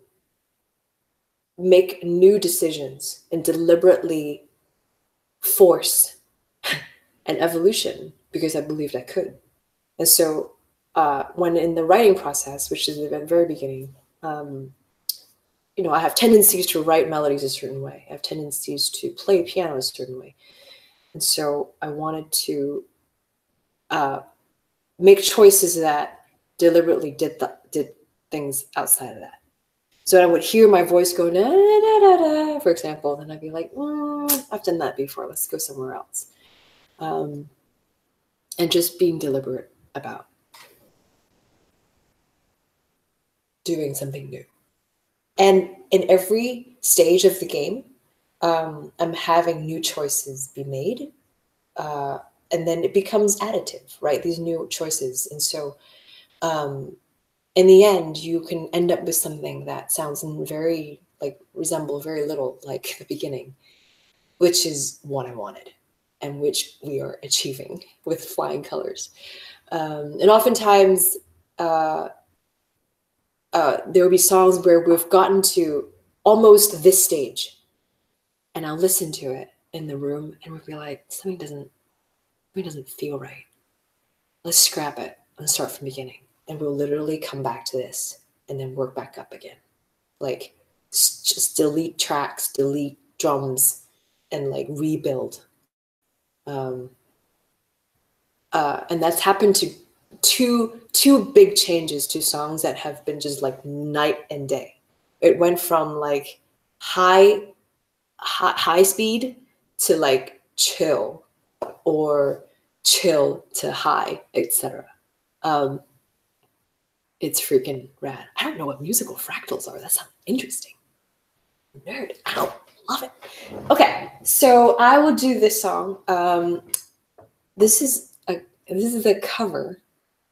make new decisions and deliberately force an evolution because I believed I could. And so when in the writing process, which is at the very beginning, you know, I have tendencies to write melodies a certain way. I have tendencies to play piano a certain way. And so I wanted to make choices that deliberately did things outside of that. So I would hear my voice go, da, da, da, da, for example, then I'd be like, I've done that before. Let's go somewhere else. And just being deliberate about doing something new. And in every stage of the game, I'm having new choices be made. And then it becomes additive, right? These new choices. And so in the end, you can end up with something that sounds very, resemble very little like the beginning, which is what I wanted and which we are achieving with flying colors. And oftentimes, there will be songs where we've gotten to almost this stage, and I'll listen to it in the room and we'll be like, something doesn't feel right. Let's scrap it and start from the beginning. And we'll literally come back to this and then work back up again. Like just delete tracks, delete drums, and like rebuild. And that's happened to two big changes to songs that have been just like night and day. It went from like high high speed to like chill, or chill to high, etc. It's freaking rad. I don't know what musical fractals are. That sounds interesting. Nerd. Ow. Love it. Okay, so I will do this song. This is a cover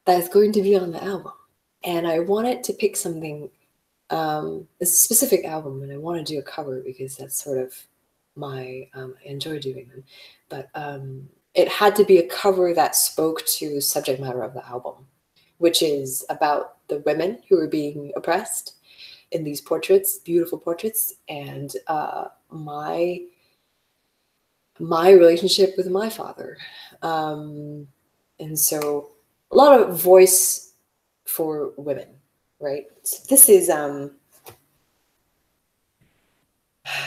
that's going to be on the album, and I wanted to pick something. It's a specific album, and I want to do a cover because that's sort of my. I enjoy doing them, but it had to be a cover that spoke to the subject matter of the album, which is about the women who are being oppressed in these portraits, beautiful portraits, and my relationship with my father. And so a lot of voice for women, right? So this is, I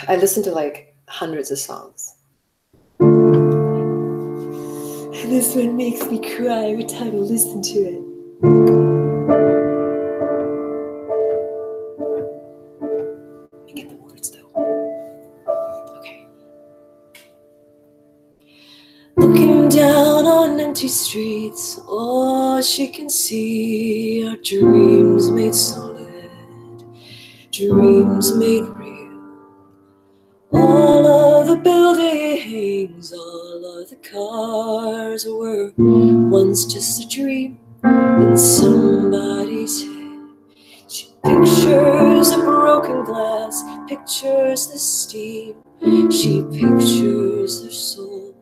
listen to like hundreds of songs. And this one makes me cry every time I listen to it. Let me get the words though. Okay. Looking down on empty streets, all she can see are dreams made solid, dreams made real. All of the buildings, all of the cars were once just a dream in somebody's head. She pictures the broken glass, pictures the steam. She pictures their soul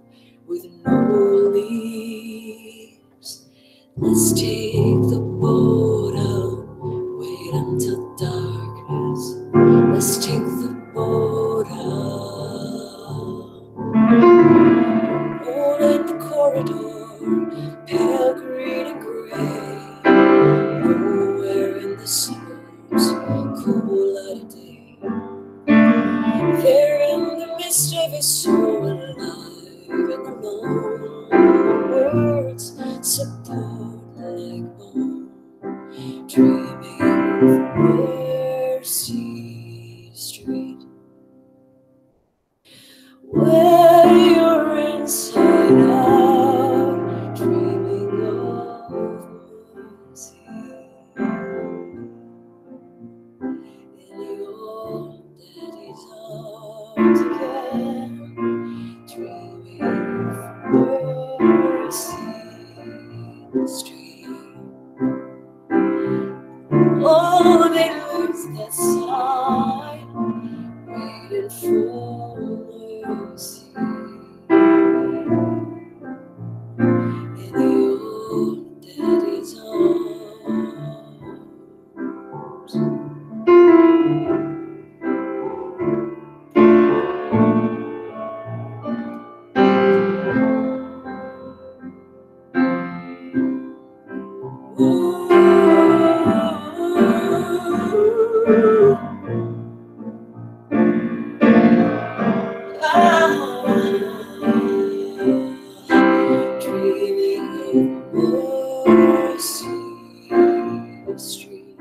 with no leaves. Let's take the boat out, wait until darkness. Let's take the boat out. All in the corridor, pale green and gray. Nowhere in the suburbs, cool light of day. There in the mist of his soul, alive and alone. Words support like bone, dreaming of Mercy Street, where you're inside out, dreaming of mercy. In your daddy's arms again, dreaming of Mercy Street. Oh, they lose that sign, waiting for mercy. In your daddy's arms. Dreaming of Mercy Street,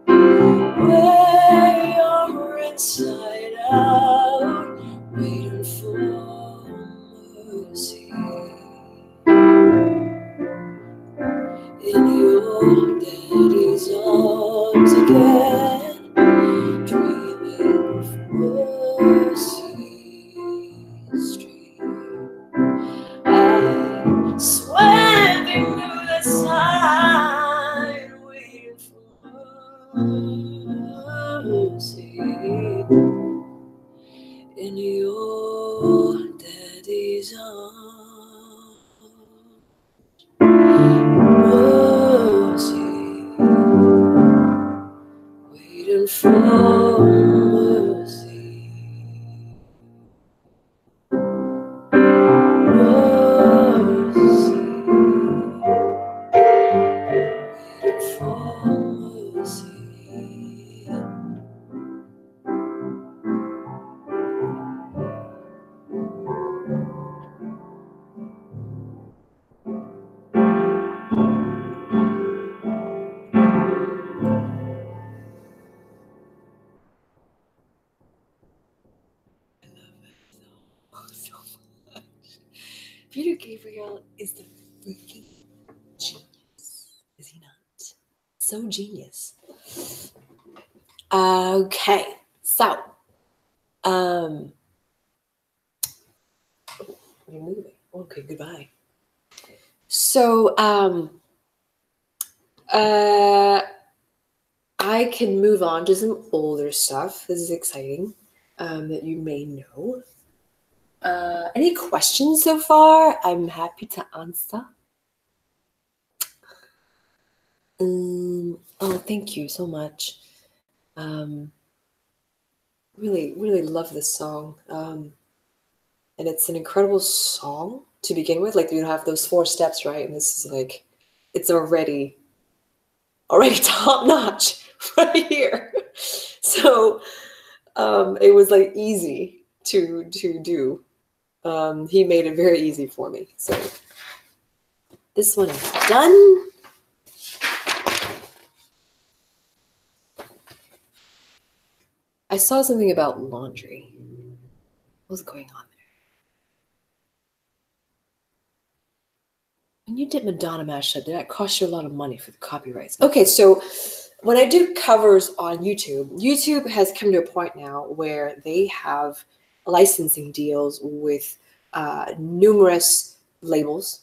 where you're inside out, waiting for mercy. In your daddy's arms again, dreaming of Mercy Street. I swear they knew the sign, waiting for mercy. In your daddy's arms, mercy, waiting for mercy. Mercy, waiting for mercy. Peter Gabriel is the freaking genius, is he not? So genius. Okay, so you're moving. Okay, goodbye. So I can move on to some older stuff. This is exciting, that you may know. Any questions so far? I'm happy to answer. Oh, thank you so much. Really, really love this song. And it's an incredible song to begin with. Like, you have those 4 steps, right? And this is like, it's already top notch right here. So it was like easy to do. He made it very easy for me. So this one is done. I saw something about laundry. What's going on there? When you did Madonna mashup, did that cost you a lot of money for the copyrights? Okay, so when I do covers on YouTube, YouTube has come to a point now where they have licensing deals with numerous labels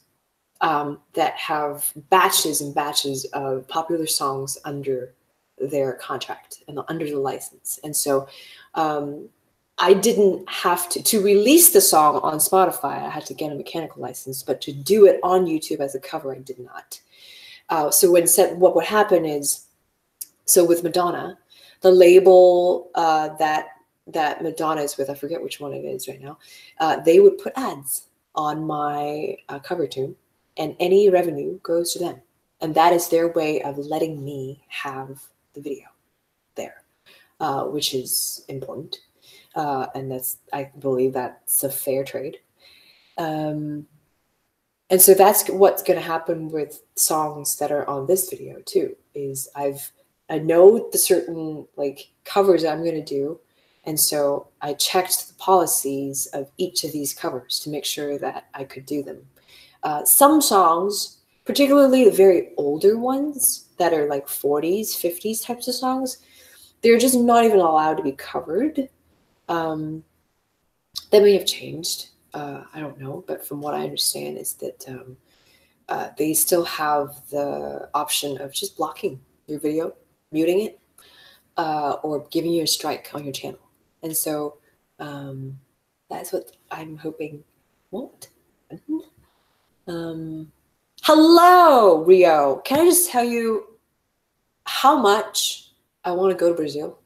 that have batches and batches of popular songs under their contract and under the license. And so I didn't have to release the song on Spotify. I had to get a mechanical license, but to do it on YouTube as a cover, I did not. So what would happen is, so with Madonna, the label that Madonna is with, I forget which one it is right now, they would put ads on my cover tune, and any revenue goes to them. And that is their way of letting me have the video there, which is important. And I believe that's a fair trade. And so that's what's going to happen with songs that are on this video too, is I know the certain like covers that I'm going to do. And so I checked the policies of each of these covers to make sure that I could do them. Some songs, particularly the very older ones that are like 40s, 50s types of songs, they're just not even allowed to be covered. That may have changed. I don't know. But from what I understand is that they still have the option of just blocking your video, muting it, or giving you a strike on your channel. And so that's what I'm hoping won't happen. Hello, Rio. Can I just tell you how much I want to go to Brazil?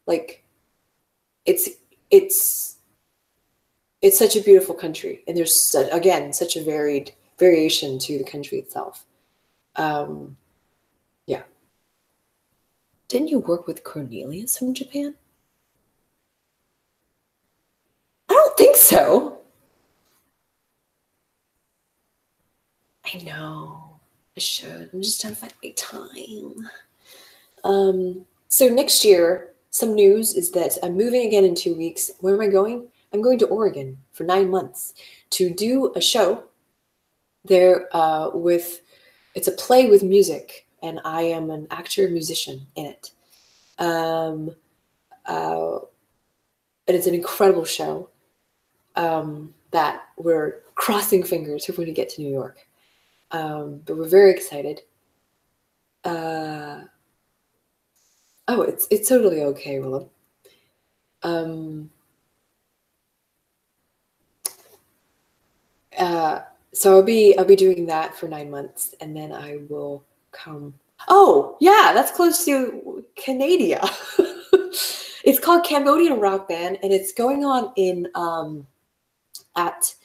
Like, it's such a beautiful country, and there's such a varied variation to the country itself. Yeah. Didn't you work with Cornelius from Japan? I don't think so. I know. I should. I'm just trying to find my time. So next year, some news is that I'm moving again in 2 weeks. Where am I going? I'm going to Oregon for 9 months to do a show there it's a play with music, and I am an actor musician in it. And it's an incredible show that we're crossing fingers hoping to get to New York. But we're very excited. Oh, it's totally okay, Willem. So I'll be doing that for 9 months, and then I will come. Oh, yeah, that's close to Canada. It's called Cambodian Rock Band, and it's going on in at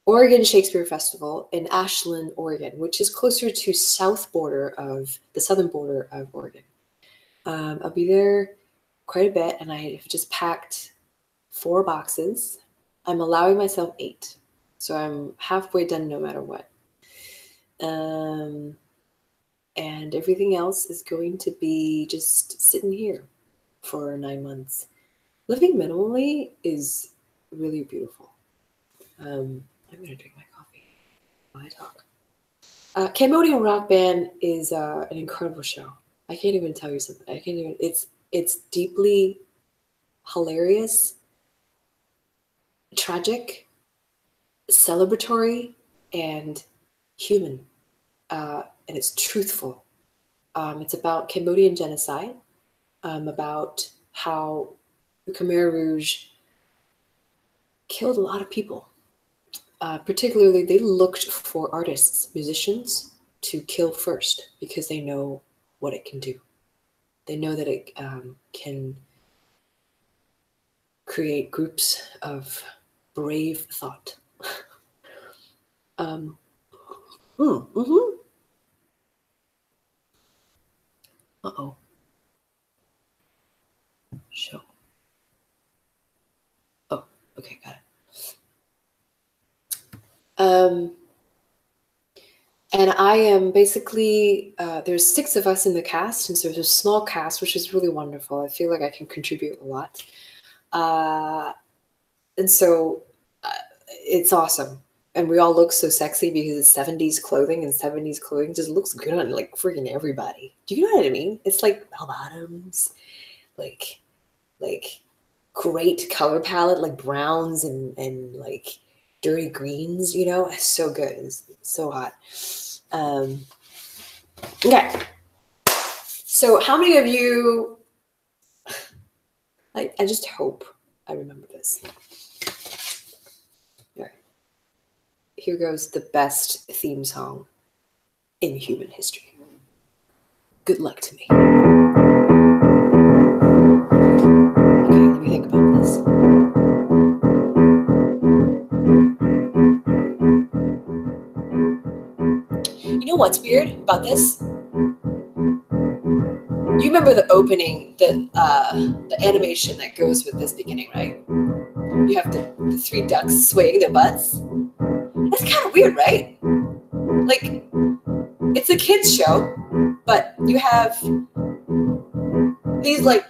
Oregon Shakespeare Festival in Ashland, Oregon, which is closer to the southern border of Oregon. I'll be there quite a bit, and I have just packed 4 boxes. I'm allowing myself 8. So I'm halfway done no matter what. And everything else is going to be just sitting here for 9 months. Living minimally is really beautiful. I'm going to drink my coffee while I talk. Cambodian rock band is an incredible show. I can't even tell you something. I can't even. It's deeply hilarious, tragic, celebratory, and human. And it's truthful. It's about Cambodian genocide, about how the Khmer Rouge killed a lot of people. Particularly, they looked for artists, musicians, to kill first because they know what it can do. They know that it can create groups of brave thought. Uh-oh. Show. Oh, okay, got it. And I am basically, there's 6 of us in the cast, and so there's a small cast, which is really wonderful. I feel like I can contribute a lot. And so it's awesome. And we all look so sexy because it's 70s clothing, and 70s clothing just looks good on like freaking everybody. Do you know what I mean? It's like bell bottoms, like great color palette, like browns and like dirty greens, you know? It's so good. It's so hot. Okay. So how many of you, I just hope I remember this. All right. Here goes the best theme song in human history. Good luck to me. Okay, let me think about this. You know what's weird about this? You remember the opening, the animation that goes with this beginning, right? You have the 3 ducks swaying their butts. That's kind of weird, right? Like, it's a kids show, but you have these like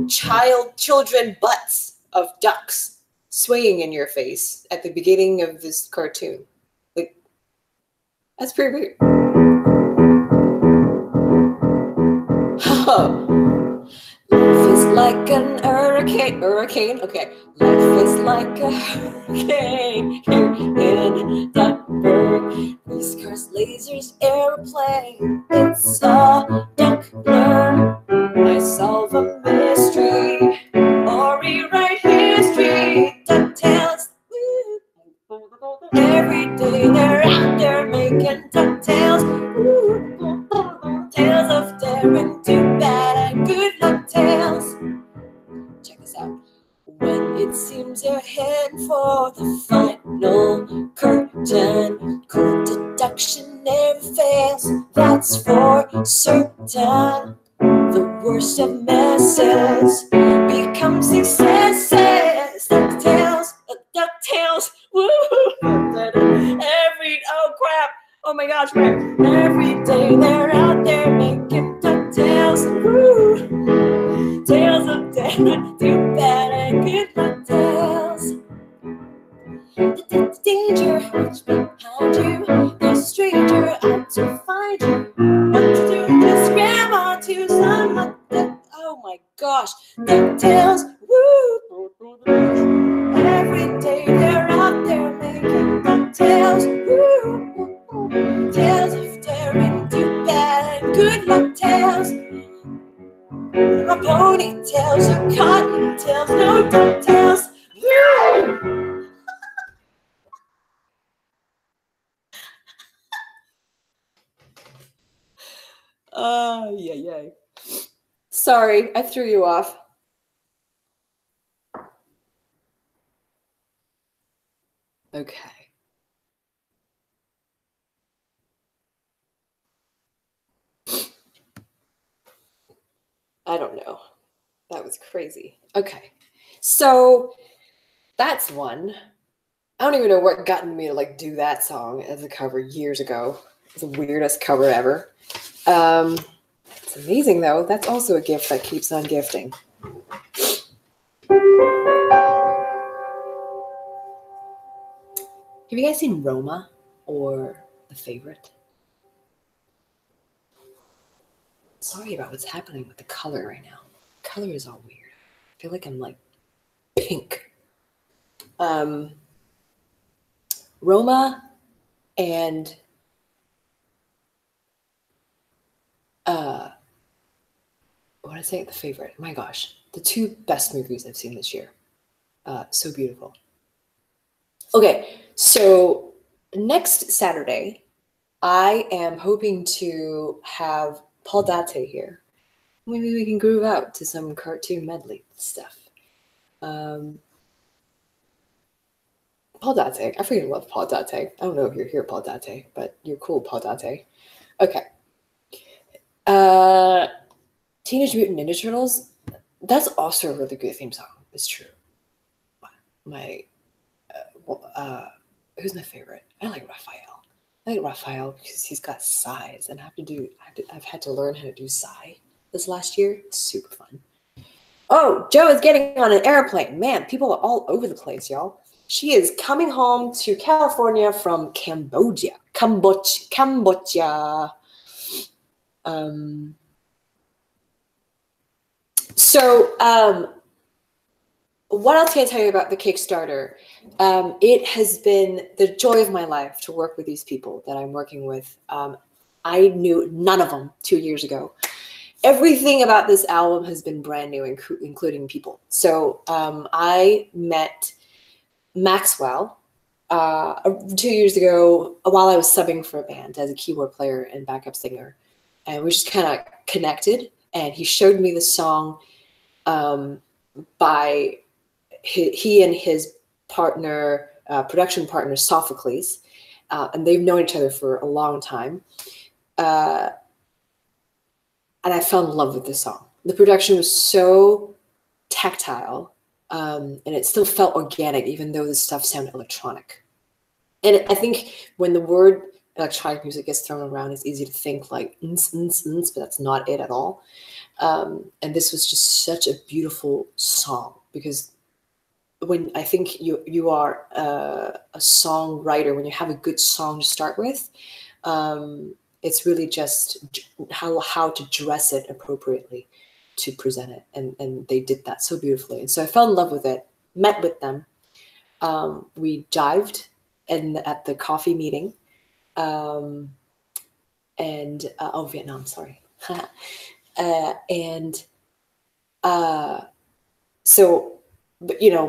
children butts of ducks swaying in your face at the beginning of this cartoon. Like, that's pretty weird. Life is like an hurricane. Okay. Life is like a hurricane here in Duckburg. Police cars, lasers, airplane. It's a duck blur. I solve a mystery or rewrite history. DuckTales. Every day they're out there making DuckTales. Tales of daring, too bad and good luck tales. Check this out. When it seems you're heading for the final curtain, cool deduction never fails. That's for certain. The worst of messes become successes. DuckTales, woo! Oh crap! Oh my gosh, crap! Every day they're out there making DuckTales, woo! Tales of daring, too bad and good luck tales. The danger which behind you, there's a stranger out to find you. What to do? Just grab onto some of the, oh my gosh, DuckTales, woo! Every day they're out there making DuckTales, woo! Tales of daring, too bad and good luck tales. Or ponytails or cottontails, no DuckTales, woo! Yeah. Sorry, I threw you off. Okay. I don't know. That was crazy. Okay. So that's one. I don't even know what got me to like do that song as a cover years ago. It's the weirdest cover ever. It's amazing though. That's also a gift that keeps on gifting. Have you guys seen Roma or The Favorite? Sorry about what's happening with the color right now. Color is all weird. I feel like I'm like pink. Roma and what did I say? The Favorite. My gosh, the two best movies I've seen this year. So beautiful. Okay, so next Saturday, I am hoping to have Paul Date here. Maybe we can groove out to some cartoon medley stuff. Paul Date. I freaking love Paul Date. I don't know if you're here, Paul Date, but you're cool, Paul Date. Okay. Teenage Mutant Ninja Turtles. That's also a really good theme song. It's true. Who's my favorite? I like Raphael. I like Raphael because he's got sighs, and I've had to learn how to do sigh this last year. It's super fun. Oh, Joe is getting on an airplane. Man, people are all over the place, y'all. She is coming home to California from Cambodia. Cambodia. What else can I tell you about the Kickstarter? It has been the joy of my life to work with these people that I'm working with. I knew none of them 2 years ago. Everything about this album has been brand new, including people. So I met Maxwell 2 years ago while I was subbing for a band as a keyboard player and backup singer. And we just kind of connected. And he showed me the song by he and his partner, production partner, Sophocles. And they've known each other for a long time. And I fell in love with this song. The production was so tactile, and it still felt organic, even though the stuff sounded electronic. And I think when the word electronic music gets thrown around, it's easy to think like, but that's not it at all. And this was just such a beautiful song, because when I think you are a songwriter, when you have a good song to start with, it's really just how to dress it appropriately to present it. And they did that so beautifully. And so I fell in love with it, met with them. We jived at the coffee meeting. Vietnam, sorry.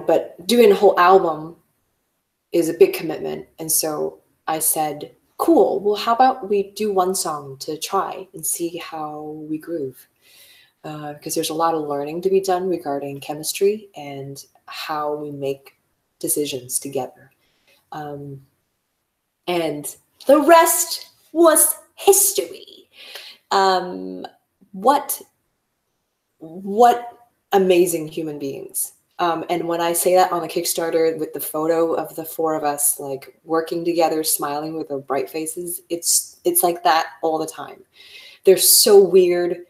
But doing a whole album is a big commitment. And so I said, cool, well, how about we do one song to try and see how we groove? Because there's a lot of learning to be done regarding chemistry and how we make decisions together. And the rest was history. What amazing human beings. And when I say that on the Kickstarter with the photo of the four of us like working together, smiling with our bright faces, it's like that all the time. They're so weird,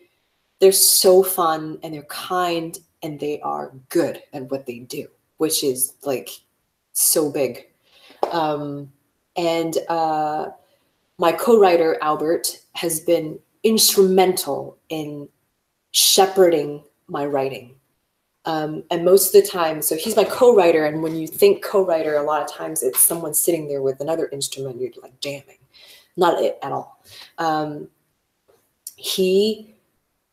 they're so fun, and they're kind, and they are good at what they do, which is like so big. My co-writer, Albert, has been instrumental in shepherding my writing. And most of the time, so he's my co-writer, and when you think co-writer, a lot of times it's someone sitting there with another instrument, you're like jamming. Not it at all. He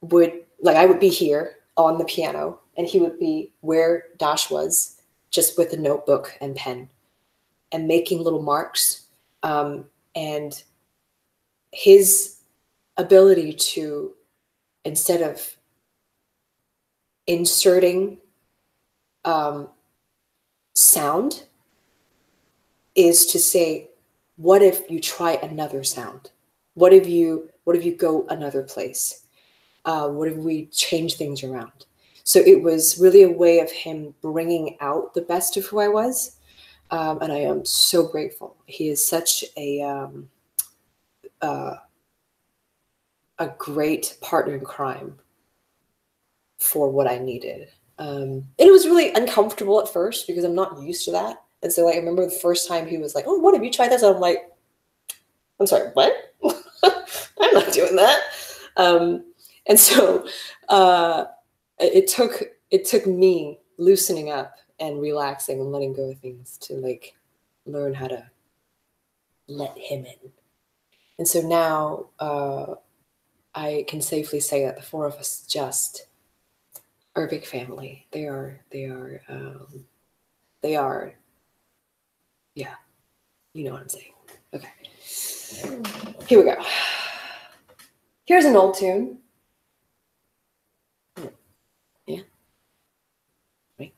would, like, I would be here on the piano, and he would be where Dash was, just with a notebook and pen, and making little marks. And his ability to, instead of inserting sound, is to say, what if you try another sound? What if you go another place? What if we change things around? So it was really a way of him bringing out the best of who I was. And I am so grateful. He is such a great partner in crime for what I needed. And it was really uncomfortable at first because I'm not used to that. And so like I remember the first time he was like, "Oh, what, have you tried this?" I'm like, "I'm sorry, what?" I'm not doing that. And so it took me loosening up and relaxing and letting go of things to like learn how to let him in. And so now I can safely say that the four of us just are a big family. They are, yeah, you know what I'm saying. Okay, here we go. Here's an old tune. Yeah. Wait.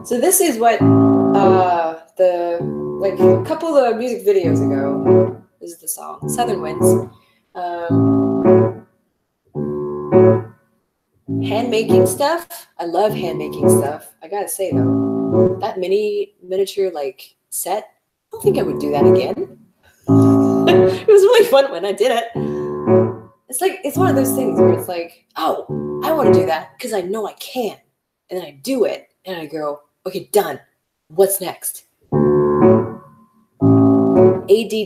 So this is what like a couple of music videos ago. This is the song Southern Winds. Hand making stuff. I love hand making stuff. I gotta say though, that miniature like set, I don't think I would do that again. It was really fun when I did it. It's like, it's one of those things where it's like, oh, I want to do that because I know I can. And then I do it and I go, okay, done. What's next? ADD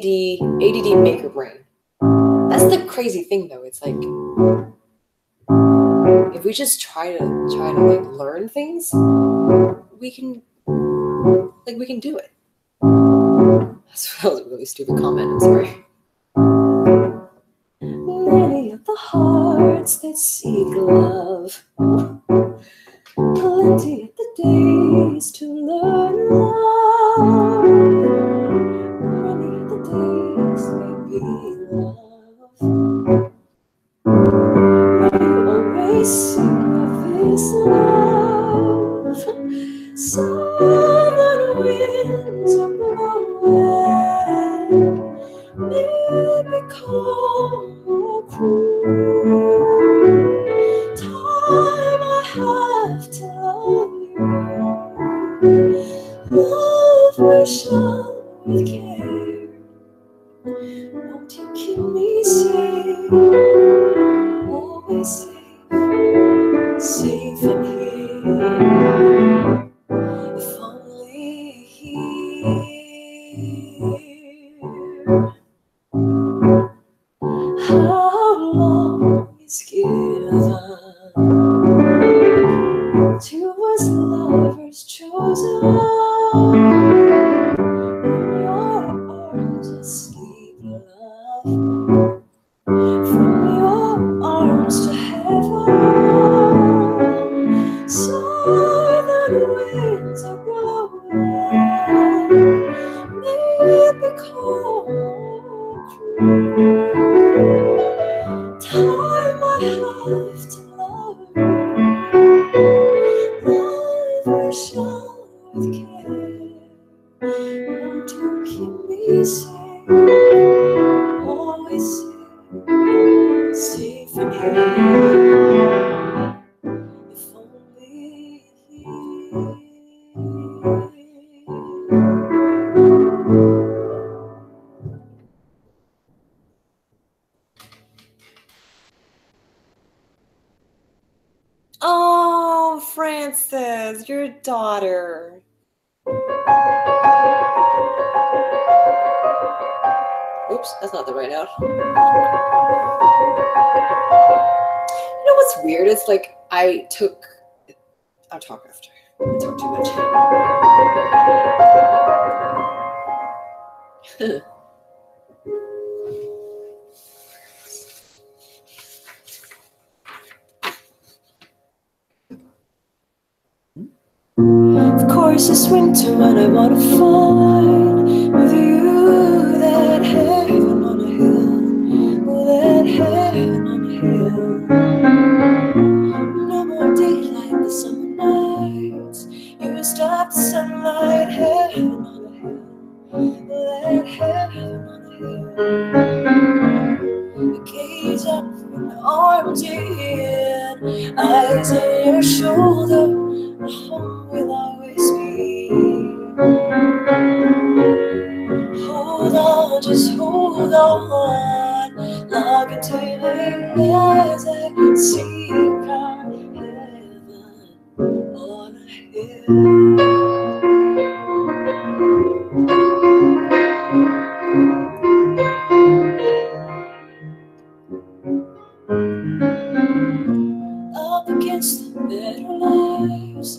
maker brain. That's the crazy thing though. It's like, if we just try to like learn things, we can do it. That was a really stupid comment. I'm sorry. Many of the hearts that seek love, plenty of the days to learn love. Many of the days may be love. You always sing of this love. Southern winds are blowing, maybe cold or cruel. Time I have to love you. Love will show with care. Won't you keep me safe? Always safe in here. If only here. How long is given to us lovers chosen? From your arms asleep, love. From your arms to heaven. Southern winds are blowing, maybe cold or cruel. Time I have to love you. Love will show with care. Won't you keep me safe? Always safe in here. If only here. Oh, Frances, your daughter. Oops, that's not the right note. You know what's weird? It's like I'll talk after. I talk too much. Of course it's winter and I want to find with you that heaven on a hill, that heaven on a hill. No more daylight the summer nights, you stop the sunlight, heaven on a hill, that heaven on a hill. I gaze up from the arms you're in, eyes on your shoulder. Home will always on, just hold on. Lock into me as I seek our heaven on a hill. Up against the better lives,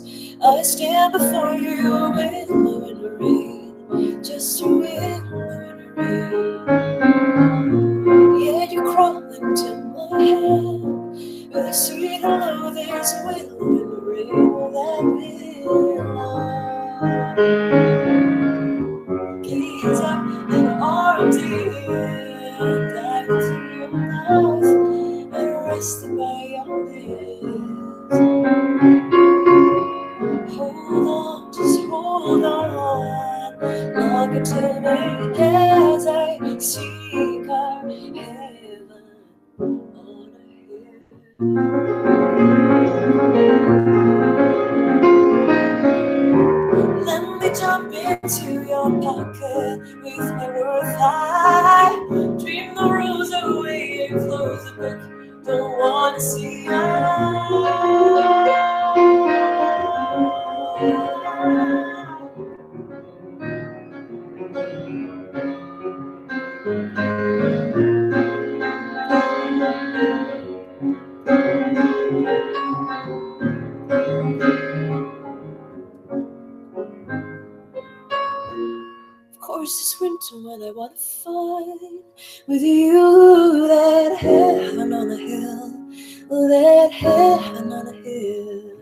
I stand before you with blue and rain, just a wind, blue and rain. Yeah, you crawl into my head with a sweet hello. There's a wind, blue and rain that will gaze up and arms in, dive into your mouth and rested by your lips. Hold on, just hold on. Lock into me as I seek our heaven on a hill. Let me jump into your pocket with my worth high. Dream the rules away and close the book. Don't wanna see Of course, it's winter when I wanna find with you that heaven on a hill, that heaven on a hill.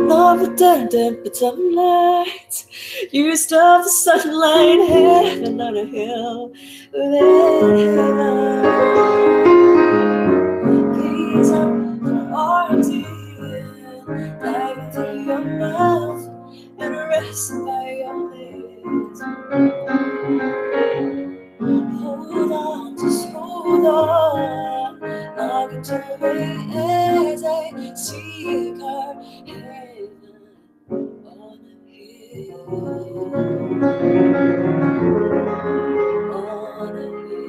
Not the dead, but some lights. You stop the sunlight, heaven on a hill, that heaven. Gaze up and arms in, dive into your mouth and rest by your lips. Hold on, just hold on. Lock into me as I seek our heaven on a hill. On a hill. On a hill.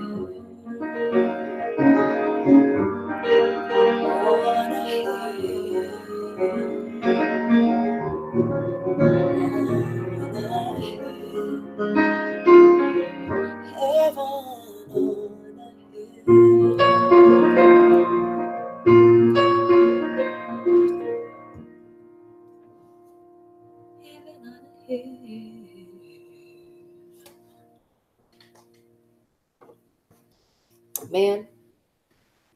Man,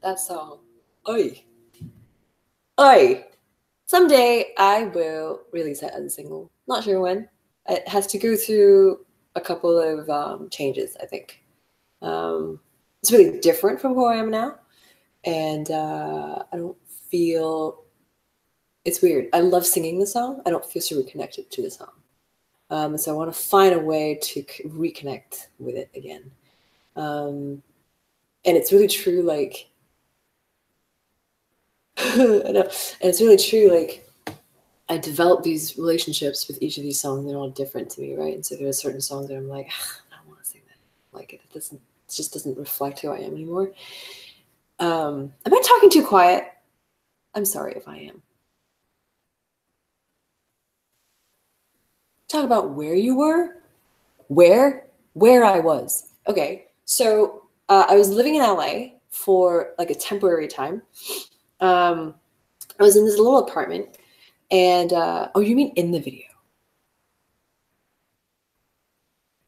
that song. Oi. Oi. Someday I will release it as a single. Not sure when. It has to go through a couple of changes, I think. It's really different from who I am now. And I don't feel... It's weird. I love singing the song. I don't feel super connected to the song. So I want to find a way to reconnect with it again. And it's really true, like... I know. And it's really true, like... I developed these relationships with each of these songs. They're all different to me, right? And so there are certain songs that I'm like, I don't want to sing that. Like it just doesn't reflect who I am anymore. Am I talking too quiet? I'm sorry if I am. Talk about where you were? Where I was. Okay, so I was living in LA for like a temporary time. I was in this little apartment. And, oh, you mean in the video?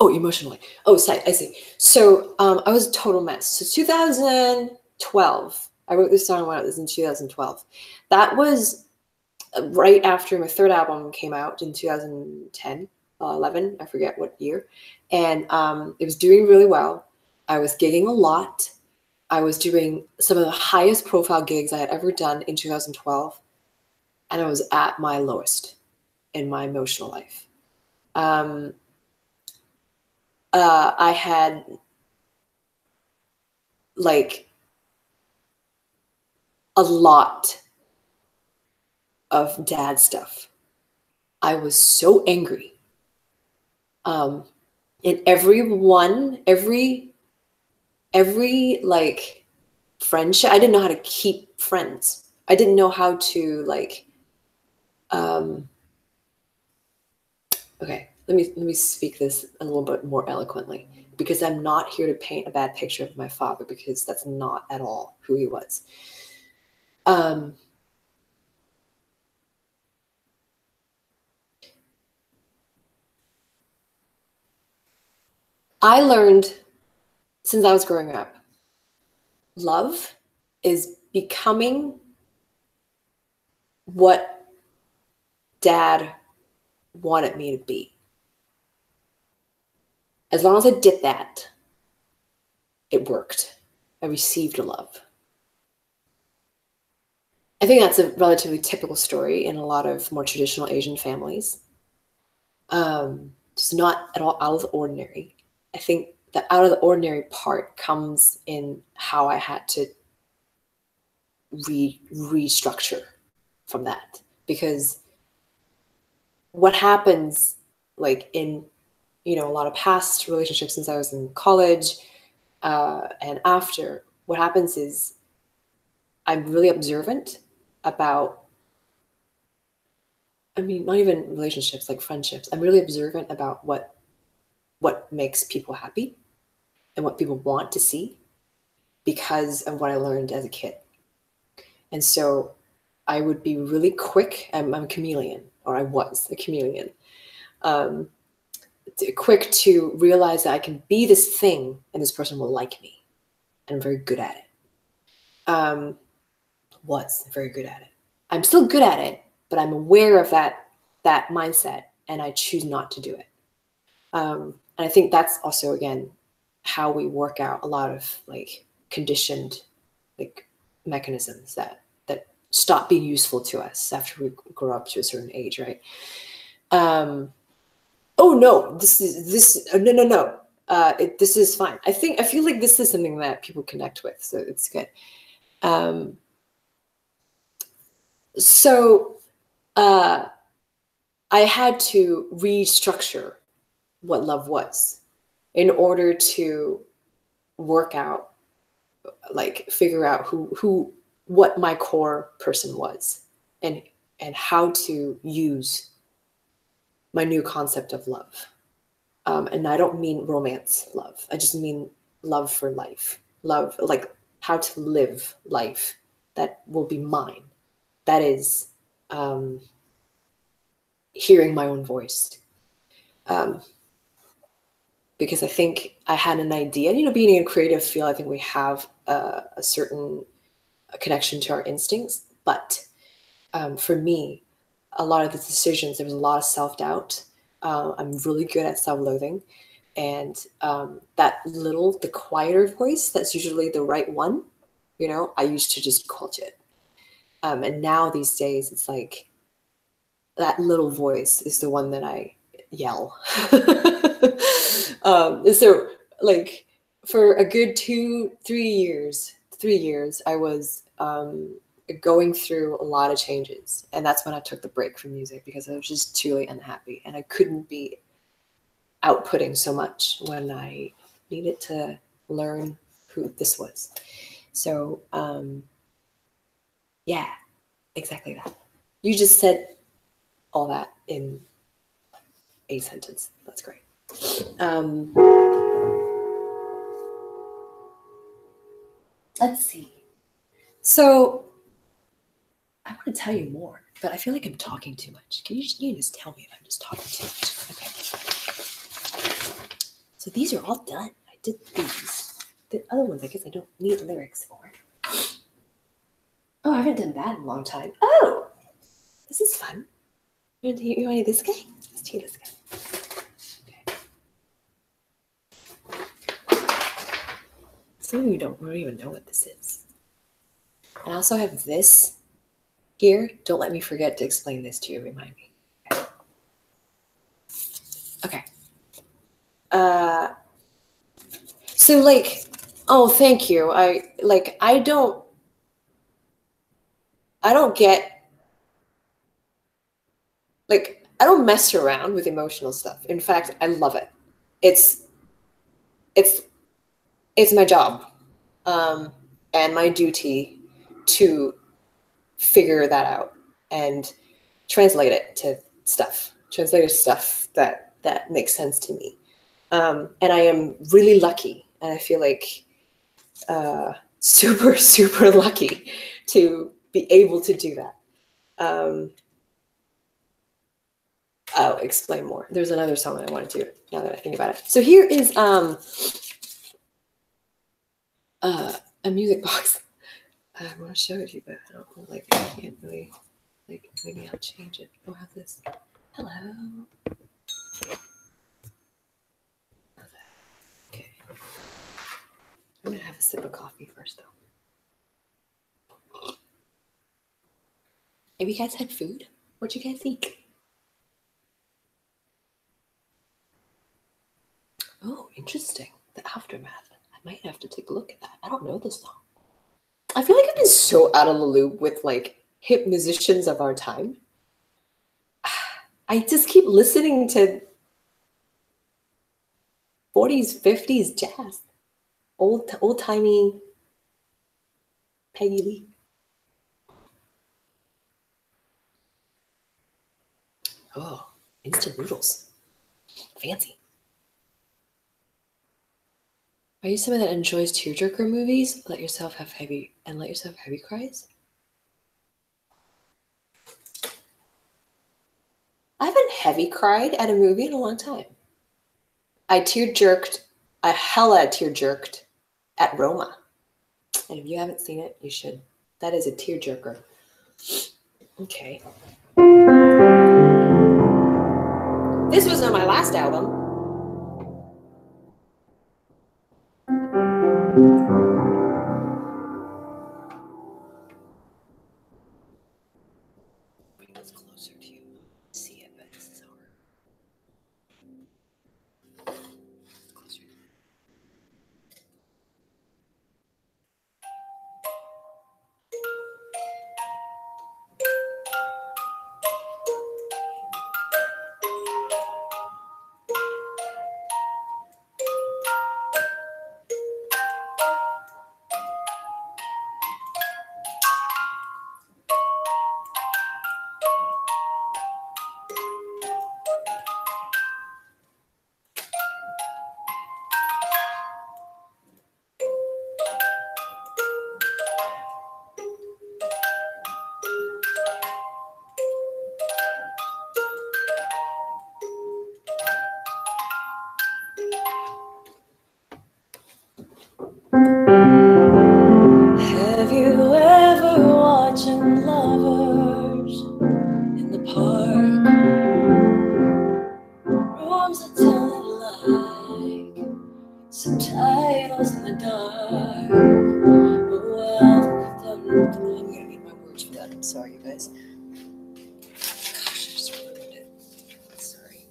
Oh, emotionally. Oh, I see. So I was a total mess. So 2012, I wrote this song when it was in 2012. That was right after my third album came out in 2010, 11, I forget what year. And it was doing really well. I was gigging a lot. I was doing some of the highest profile gigs I had ever done in 2012. And I was at my lowest in my emotional life. I had like a lot of dad stuff. I was so angry. in every like friendship, I didn't know how to keep friends. I didn't know how to like, okay, let me speak this a little bit more eloquently, because I'm not here to paint a bad picture of my father, because that's not at all who he was. I learned since I was growing up, love is becoming what Dad wanted me to be. As long as I did that, it worked. I received love. I think that's a relatively typical story in a lot of more traditional Asian families. It's not at all out of the ordinary. I think the out of the ordinary part comes in how I had to restructure from that. Because what happens like in, you know, a lot of past relationships since I was in college and after, what happens is I'm really observant about, I mean, not even relationships, like friendships. I'm really observant about what makes people happy and what people want to see because of what I learned as a kid. And so I would be really quick. I'm a chameleon, or I was a chameleon. Quick to realize that I can be this thing and this person will like me. And I'm very good at it. Was very good at it. I'm still good at it, but I'm aware of that mindset and I choose not to do it. And I think that's also, again, how we work out a lot of like conditioned like mechanisms that stop being useful to us after we grow up to a certain age, right? Oh no, this no. This is fine. I feel like this is something that people connect with, so it's good. So I had to restructure what love was in order to work out, like figure out what my core person was and how to use my new concept of love. And I don't mean romance love. I just mean love for life. Love, like how to live life that will be mine. That is hearing my own voice. Because I think I had an idea, you know, being in a creative field, I think we have a certain connection to our instincts. But for me, a lot of the decisions, there was a lot of self-doubt. I'm really good at self-loathing. And the quieter voice, that's usually the right one, you know, I used to just quench it. And now these days, it's like that little voice is the one that I yell. So like for a good 3 years, I was going through a lot of changes. And that's when I took the break from music because I was just truly unhappy and I couldn't be outputting so much when I needed to learn who this was. So yeah, exactly that. You just said all that in a sentence. That's great. Let's see. So I want to tell you more, but I feel like I'm talking too much. Can you just tell me if I'm just talking too much? Okay. So these are all done. I did these. The other ones, I guess I don't need lyrics for. Oh, I haven't done that in a long time. Oh, this is fun. You want to hear this guy? Let's hear this guy. Some of you don't even know what this is. And I also have this here. Don't let me forget to explain this to you. Remind me. Okay. So like, oh, thank you. I don't get, like, I don't mess around with emotional stuff. In fact, I love it. it's my job and my duty to figure that out and translate it to stuff that makes sense to me. And I am really lucky, and I feel like super, super lucky to be able to do that. I'll explain more. There's another song that I want to do now that I think about it. So here is a music box. I want to show it to you, but I don't like it. I can't really, like, maybe I'll change it. I'll have this. Hello. Okay. I'm going to have a sip of coffee first, though. Have you guys had food? What'd you guys eat? Oh, interesting. The Aftermath. I might have to take a look at that. I don't know this song. I feel like I've been so out of the loop with like hip musicians of our time. I just keep listening to 40s, 50s jazz. Old-timey Peggy Lee. Oh, instant noodles. Fancy. Are you someone that enjoys tearjerker movies? Let yourself have heavy cries? I haven't heavy cried at a movie in a long time. I hella tear-jerked at Roma. And if you haven't seen it, you should. That is a tearjerker. Okay. This was on my last album. Bring this closer to you. See it, but this is hard. Closer. Have you ever watching lovers in the park? Rooms that tell like subtitles in the dark. Well, I'm gonna need my words for that. I'm sorry, you guys. Gosh, I just ruined it. Sorry.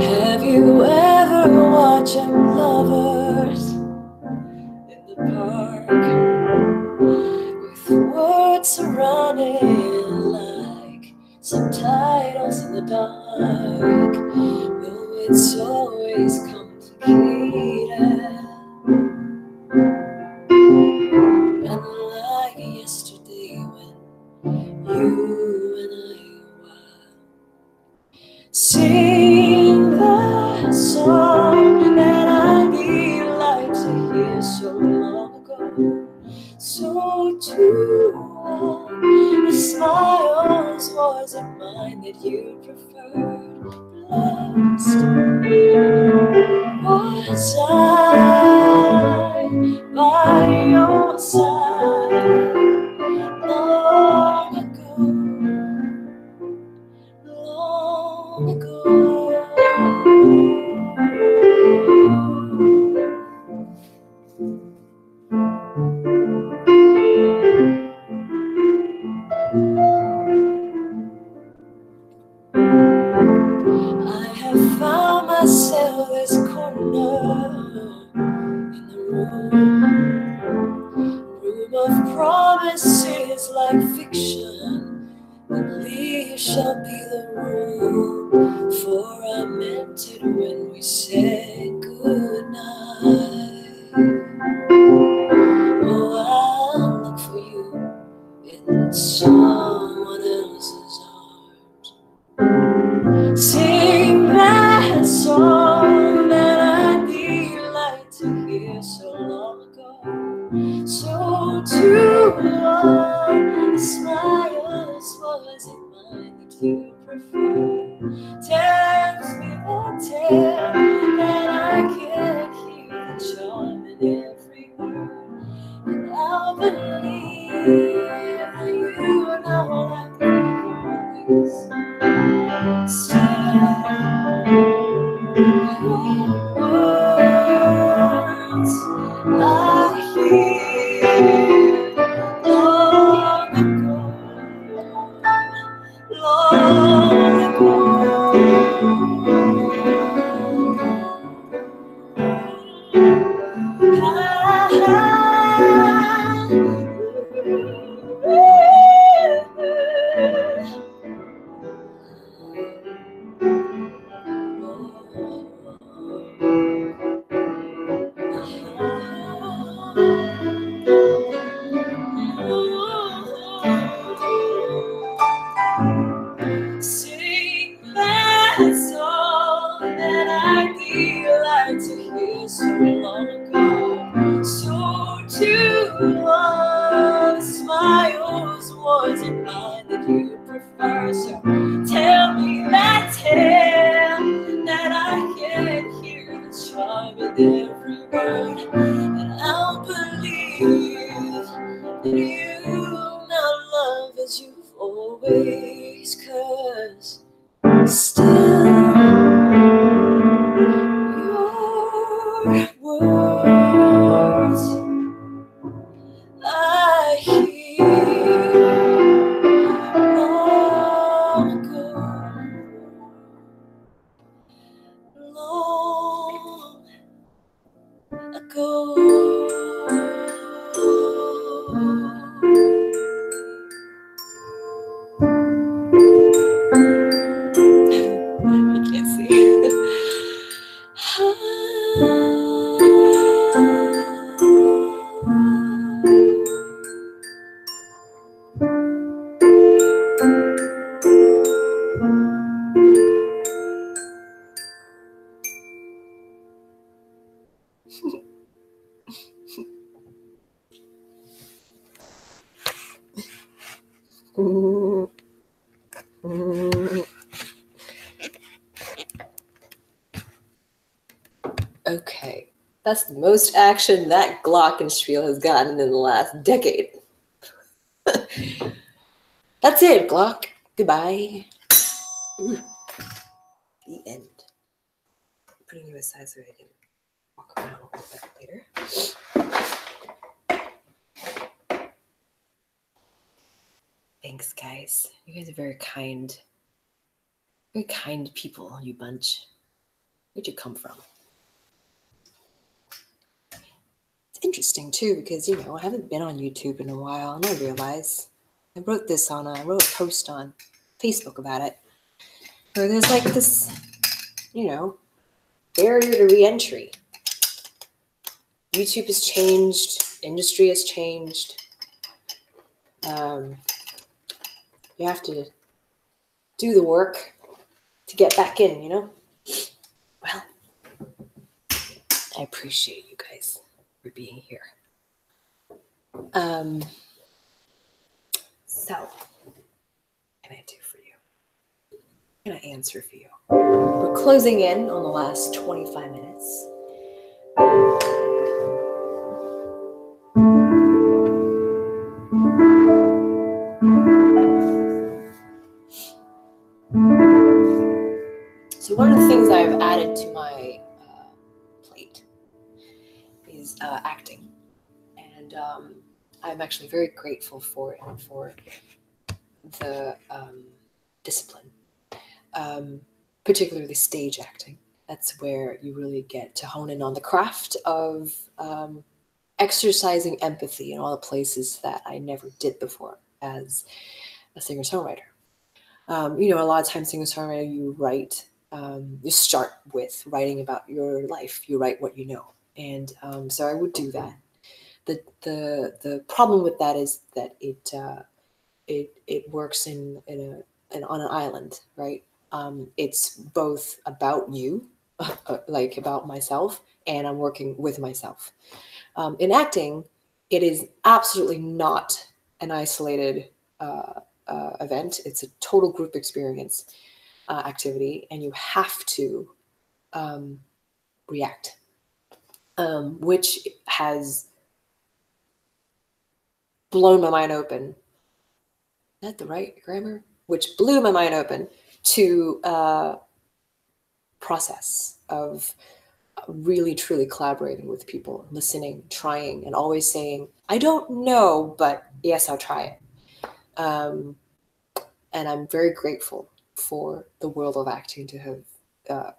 Have you ever watching lovers in the park with words surrounding like subtitles in the dark? Though it's always complicated and like yesterday when you and I were sing the song that I need like to hear so long ago. So too the smiles was it mine that you preferred. Lost was I by your side long ago. Long ago. I have found myself this corner in the room of promises like fiction We shall be the rule, for I meant it when we said goodnight. Oh, I'll look for you in someone else's arms. Sing that song that I delight to hear so long ago. So too long, the smiles was it mine that you prefer. Tells me that tale that I can hear the charm in every word. And I'll believe that you know like always. Still, words I hear long ago, long ago. Sing that song that I delight to hear so long ago. So too long, the smiles was it mine that you prefer. So tell me that tale that I can hear the charm in every word. And I'll believe that you now love as you've always, 'cause still your words I hear long ago, long ago. I can't see. Okay, that's the most action that glockenspiel has gotten in the last decade. That's it, Glock. Goodbye. The end. I'm putting you aside so I can walk around a little bit later. Thanks, guys. You guys are very kind people, you bunch. Where'd you come from? It's interesting too, because I haven't been on YouTube in a while, and I realize I wrote a post on Facebook about it, where there's like this, barrier to re-entry. YouTube has changed, industry has changed. You have to do the work to get back in, Well, I appreciate you guys for being here. So, what can I do for you? What can I answer for you? We're closing in on the last 25 minutes. So one of the things I've added to my plate is acting. And I'm actually very grateful for it and for the discipline, particularly stage acting. That's where you really get to hone in on the craft of exercising empathy in all the places that I never did before as a singer-songwriter. You know, a lot of times singer-songwriter, you write, you start with writing about your life. You write what you know. And so I would do that. The problem with that is that it works on an island, right? It's both about you, like about myself, and I'm working with myself. In acting, it is absolutely not an isolated event. It's a total group experience activity, and you have to react, which has blown my mind open. Is that the right grammar? Which blew my mind open to process of really truly collaborating with people, listening, trying, and always saying, I don't know, but yes, I'll try it. And I'm very grateful for the world of acting to have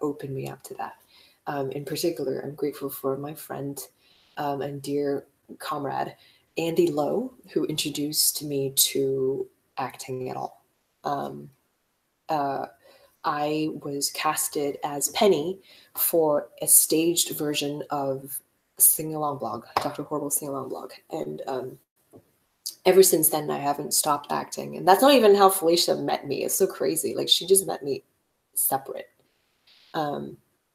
opened me up to that. In particular, I'm grateful for my friend and dear comrade, Andy Lowe, who introduced me to acting at all. I was casted as Penny for a staged version of Sing Along Blog, Dr. Horrible's Sing Along Blog. And ever since then, I haven't stopped acting. And that's not even how Felicia met me. It's so crazy. Like, she just met me separate.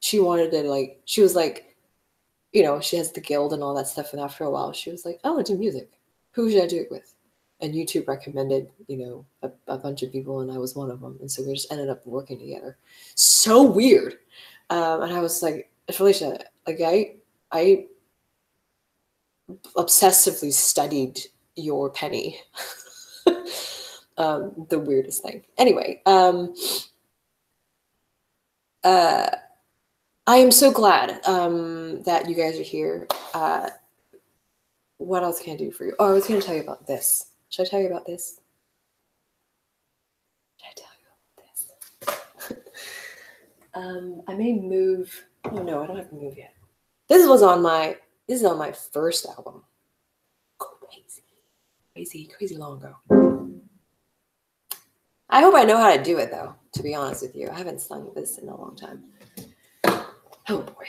She wanted to, like, she was like, you know, she has the guild and all that stuff. And after a while, she was like, I want to do music. Who should I do it with? And YouTube recommended, you know, a bunch of people, and I was one of them. And so we just ended up working together. So weird. And I was like, Felicia, like I obsessively studied your Penny. The weirdest thing. Anyway, I am so glad that you guys are here. What else can I do for you? Oh, I was going to tell you about this. Should I tell you about this? Should I tell you about this? I may move. Oh no, I don't have to move yet. This is on my first album. Crazy long ago. I hope I know how to do it though, to be honest with you. I haven't sung this in a long time. Oh boy.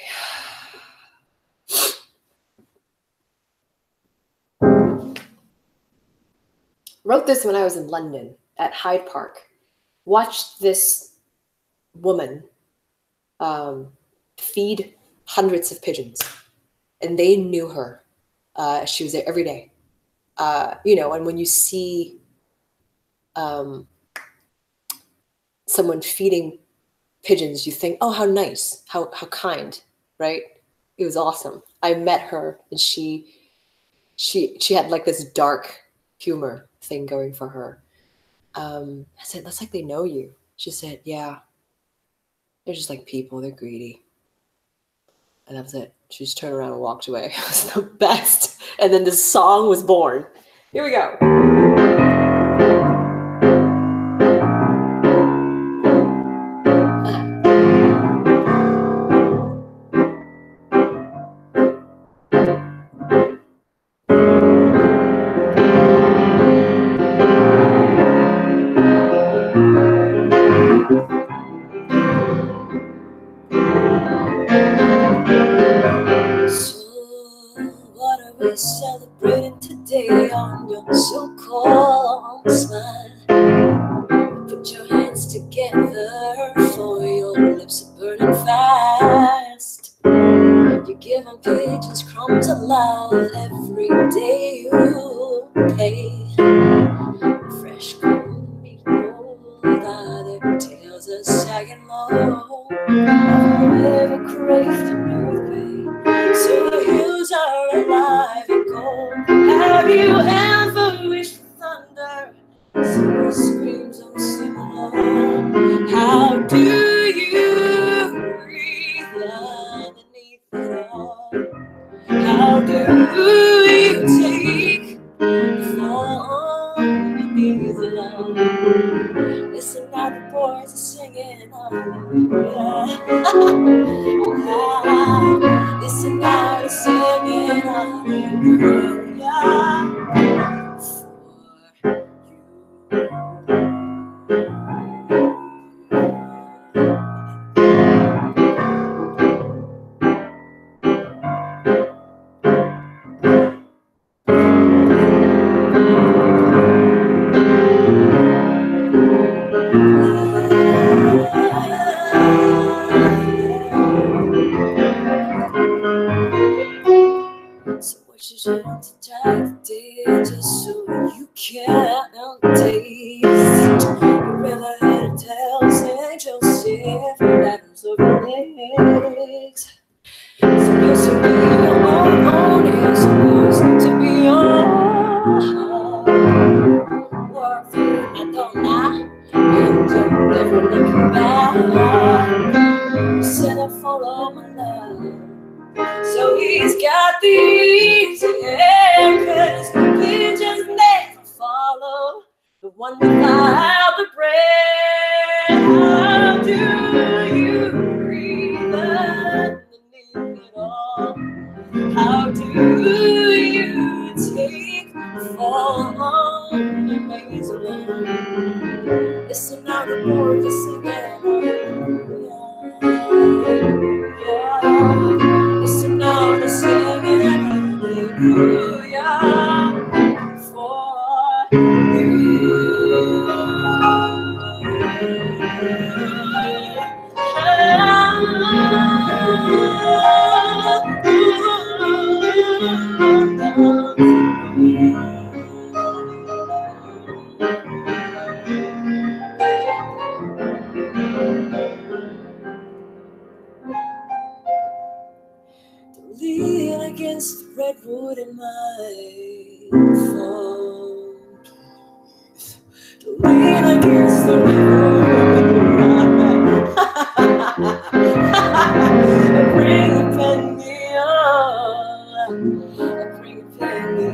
Wrote this when I was in London at Hyde Park. Watched this woman feed hundreds of pigeons, and they knew her. She was there every day. You know, and when you see someone feeding pigeons, you think, oh, how nice, how kind, right? It was awesome. I met her, and she had like this dark humor thing going for her. I said, that's like they know you. She said, yeah, they're just like people, they're greedy. And that was it. She just turned around and walked away. It was the best. And then this song was born. Here we go. Celebrating today on your so-called smile. Put your hands together, for your lips are burning fast. You're giving pigeons crumbs of love every day you pay. Fresh cold meat rolled out, their tails are sagging low. I've ever craved a new day, so the hills are alive and cold. Have you ever wished for thunder? So it screams on similar. How do you breathe underneath it all? How do you take the fall beneath the lawn? Listen now, the boys are singing hallelujah. Listen now, they're singing hallelujah. can't taste. You rather had to tell St. Joseph that I'm so next. Supposed to be your own, it's supposed to be your warfare. I don't lie, and don't ever look back. Said I follow my love. So he's got these cause pigeons never follow the one without the bread. How do you breathe underneath it all? How do you take the fall on the maze alone? Listen now, the board is singing. Listen now, the singing. Hallelujah for you. Lean against the redwood in my phone. Lean against the redwood in my I bring a penny on. I bring a penny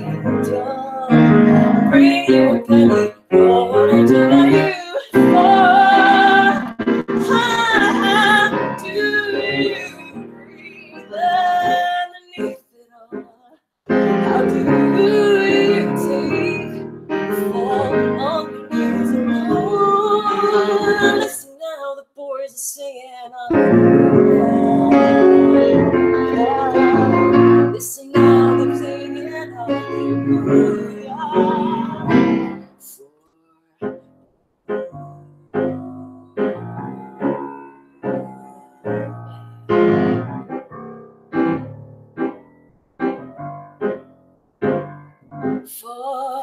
on. Bring you a penny. What I do you for? How do you breathe underneath it all? How do you take fall on your knees alone? Listen now, the boys are singing hallelujah. Listen now, they're singing hallelujah. For oh,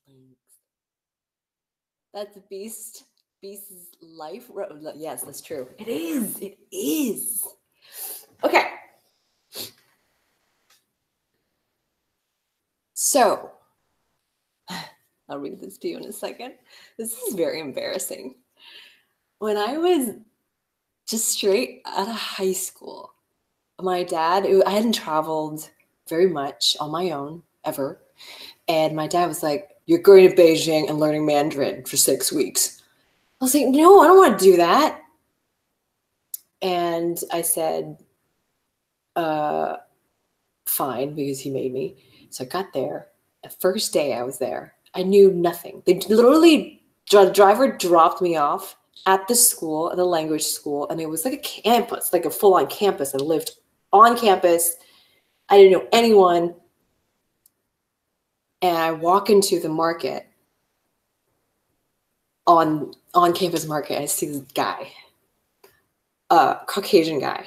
thanks. That's Beast's life. Yes, that's true. It is. It is. Okay. So, I'll read this to you in a second. This is very embarrassing. When I was just straight out of high school, my dad, I hadn't traveled very much on my own ever. And my dad was like, you're going to Beijing and learning Mandarin for 6 weeks. I was like, no, I don't want to do that. And I said, fine, because he made me. So I got there. The first day I was there, I knew nothing. They literally, the driver dropped me off at the school, at the language school, and it was like a campus, like a full-on campus. I lived on campus. I didn't know anyone. And I walk into the market, on campus market, and I see this guy, Caucasian guy.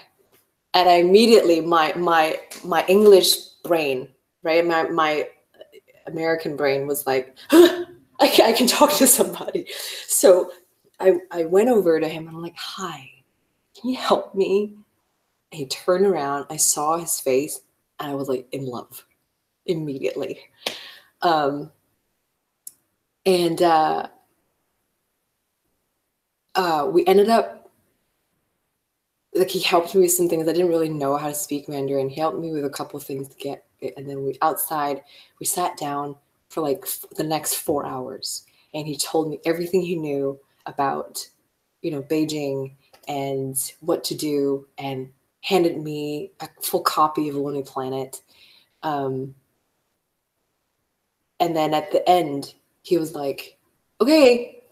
And I immediately, my English brain, right, my American brain was like, I can talk to somebody. So I went over to him and I'm like, hi, can you help me? And he turned around, I saw his face, and I was like in love immediately. We ended up, like, he helped me with some things. I didn't really know how to speak Mandarin. He helped me with a couple of things to get it. And then we sat down for like the next 4 hours. And he told me everything he knew about, Beijing and what to do, and handed me a full copy of Lonely Planet. And then at the end, he was like, okay,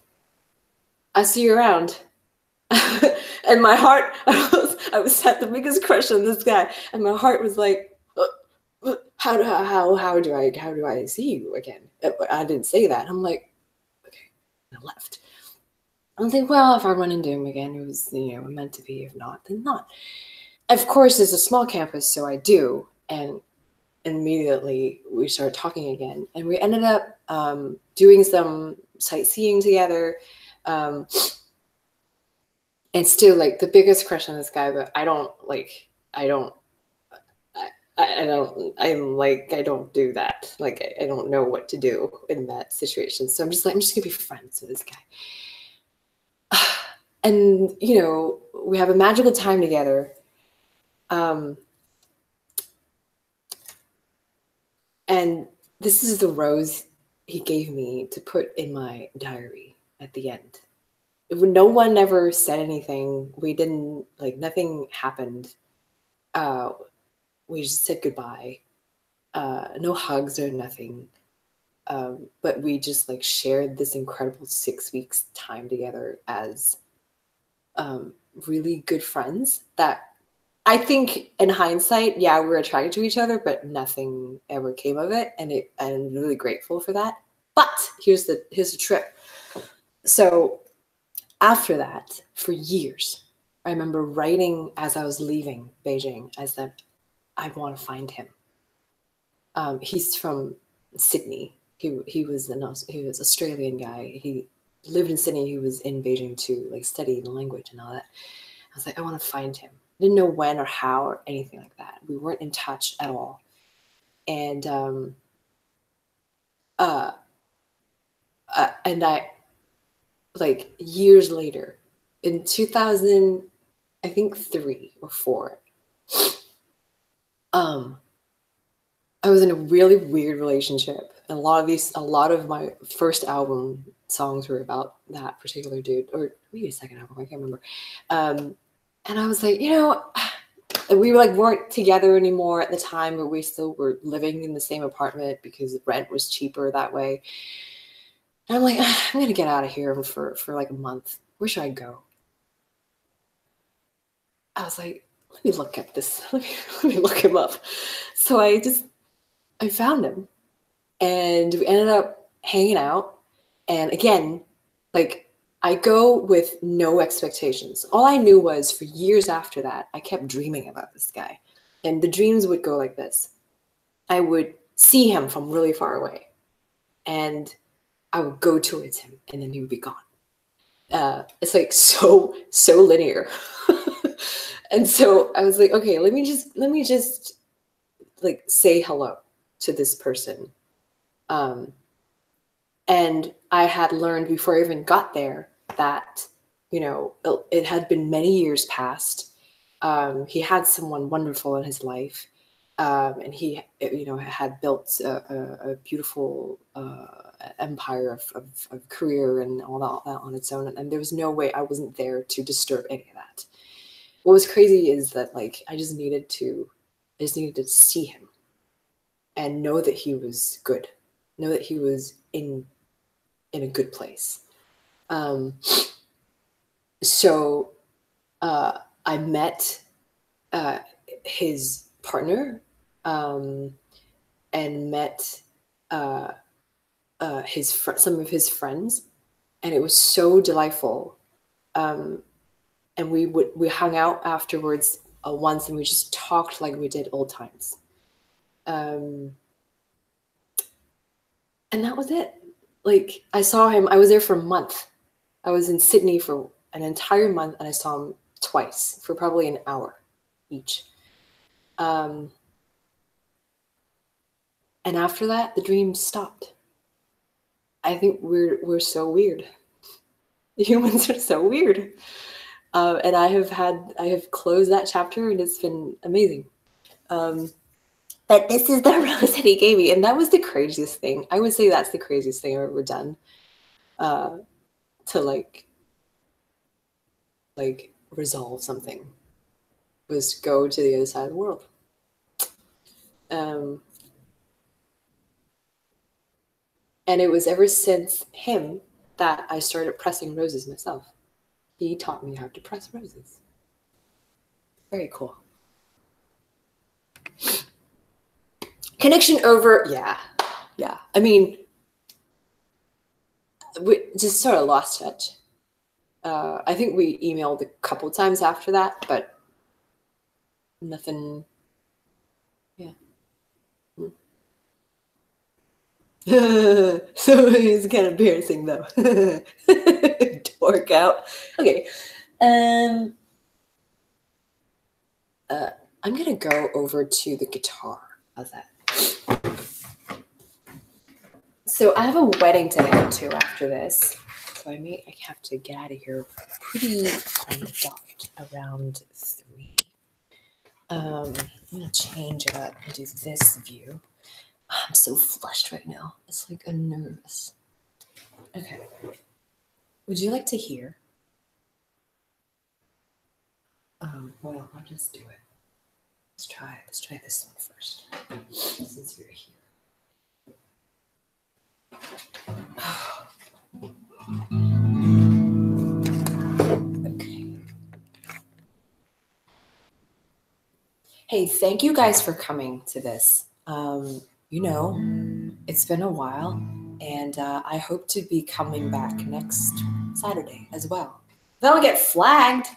I'll see you around. And my heart, I was had the biggest crush on this guy. And my heart was like, how do I see you again? I didn't say that. I'm like, okay, and I left. I was like, well, if I run into him again, it was, meant to be. If not, then not. Of course, it's a small campus, so I do. And immediately we started talking again. And we ended up doing some sightseeing together. And still, like, the biggest crush on this guy, but I don't do that. Like, I don't know what to do in that situation. So I'm just gonna be friends with this guy. And, we have a magical time together. And this is the rose he gave me to put in my diary at the end. No one ever said anything. We didn't, nothing happened. We just said goodbye. No hugs or nothing. But we just shared this incredible 6 weeks time together as really good friends that I think in hindsight, yeah, we were attracted to each other, but nothing ever came of it. And I'm really grateful for that. But here's the trip. So after that, for years, I remember writing as I was leaving Beijing, I said, I want to find him. He's from Sydney. He was an Australian guy. He lived in Sydney. He was in Beijing to study the language and all that. I was like, I want to find him. Didn't know when or how or anything like that. We weren't in touch at all. And and I, years later, in 2000, I think 3 or 4, I was in a really weird relationship. And a lot of my first album songs were about that particular dude, or maybe a second album, I can't remember. And I was like, we weren't together anymore at the time, but we still were living in the same apartment because the rent was cheaper that way. And I'm like, I'm going to get out of here for a month. Where should I go? I was like, let me look at this. Let me look him up. So I found him, and we ended up hanging out. And again, I go with no expectations. All I knew was for years after that, I kept dreaming about this guy. And the dreams would go like this. I would see him from really far away, and I would go towards him, and then he would be gone. It's so linear. And so I was like, okay, let me just say hello to this person. And I had learned before I even got there that, it had been many years past. He had someone wonderful in his life. And he, had built a beautiful empire of career and all that on its own. And there was no way I wasn't there to disturb any of that. What was crazy is that I just needed to see him and know that he was good, know that he was in a good place. So I met his partner and met some of his friends, and it was so delightful. And we hung out afterwards once, and we just talked like we did old times. And that was it. I saw him. I was there for a month. I was in Sydney for an entire month, and I saw him twice for probably an hour each. And after that, the dream stopped. I think we're so weird. Humans are so weird. And I have closed that chapter, and it's been amazing. But this is the rose that he gave me, and that was the craziest thing. I would say that's the craziest thing I've ever done. To resolve something was go to the other side of the world. And it was ever since him that I started pressing roses myself. He taught me how to press roses. Very cool. Connection over, yeah. I mean, we just sort of lost touch. I think we emailed a couple times after that, but nothing. Yeah. So it's kind of embarrassing though. Dork out. Okay. I'm gonna go over to the guitar. How's that? So I have a wedding to go to after this. So I have to get out of here pretty on the dot around 3. I'm gonna change it up and do this view. I'm so flushed right now. It's like I'm nervous. Okay. Would you like to hear? Well, I'll just do it. Let's try this one first. Since you're here. Okay. Hey, thank you guys for coming to this. You know, it's been a while, and I hope to be coming back next Saturday as well. If I don't get flagged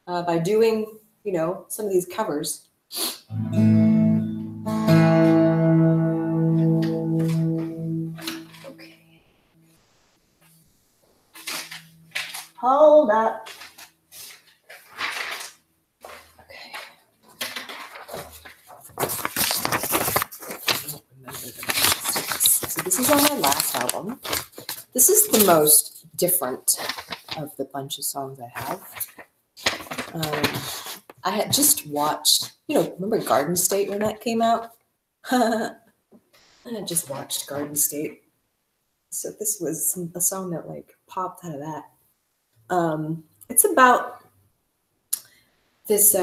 by doing, you know, some of these covers. Okay. Hold up. So this is on my last album. This is the most different of the bunch of songs I have. I had just watched, you know, remember Garden State when that came out? I had just watched Garden State. So this was a song that like popped out of that. It's about this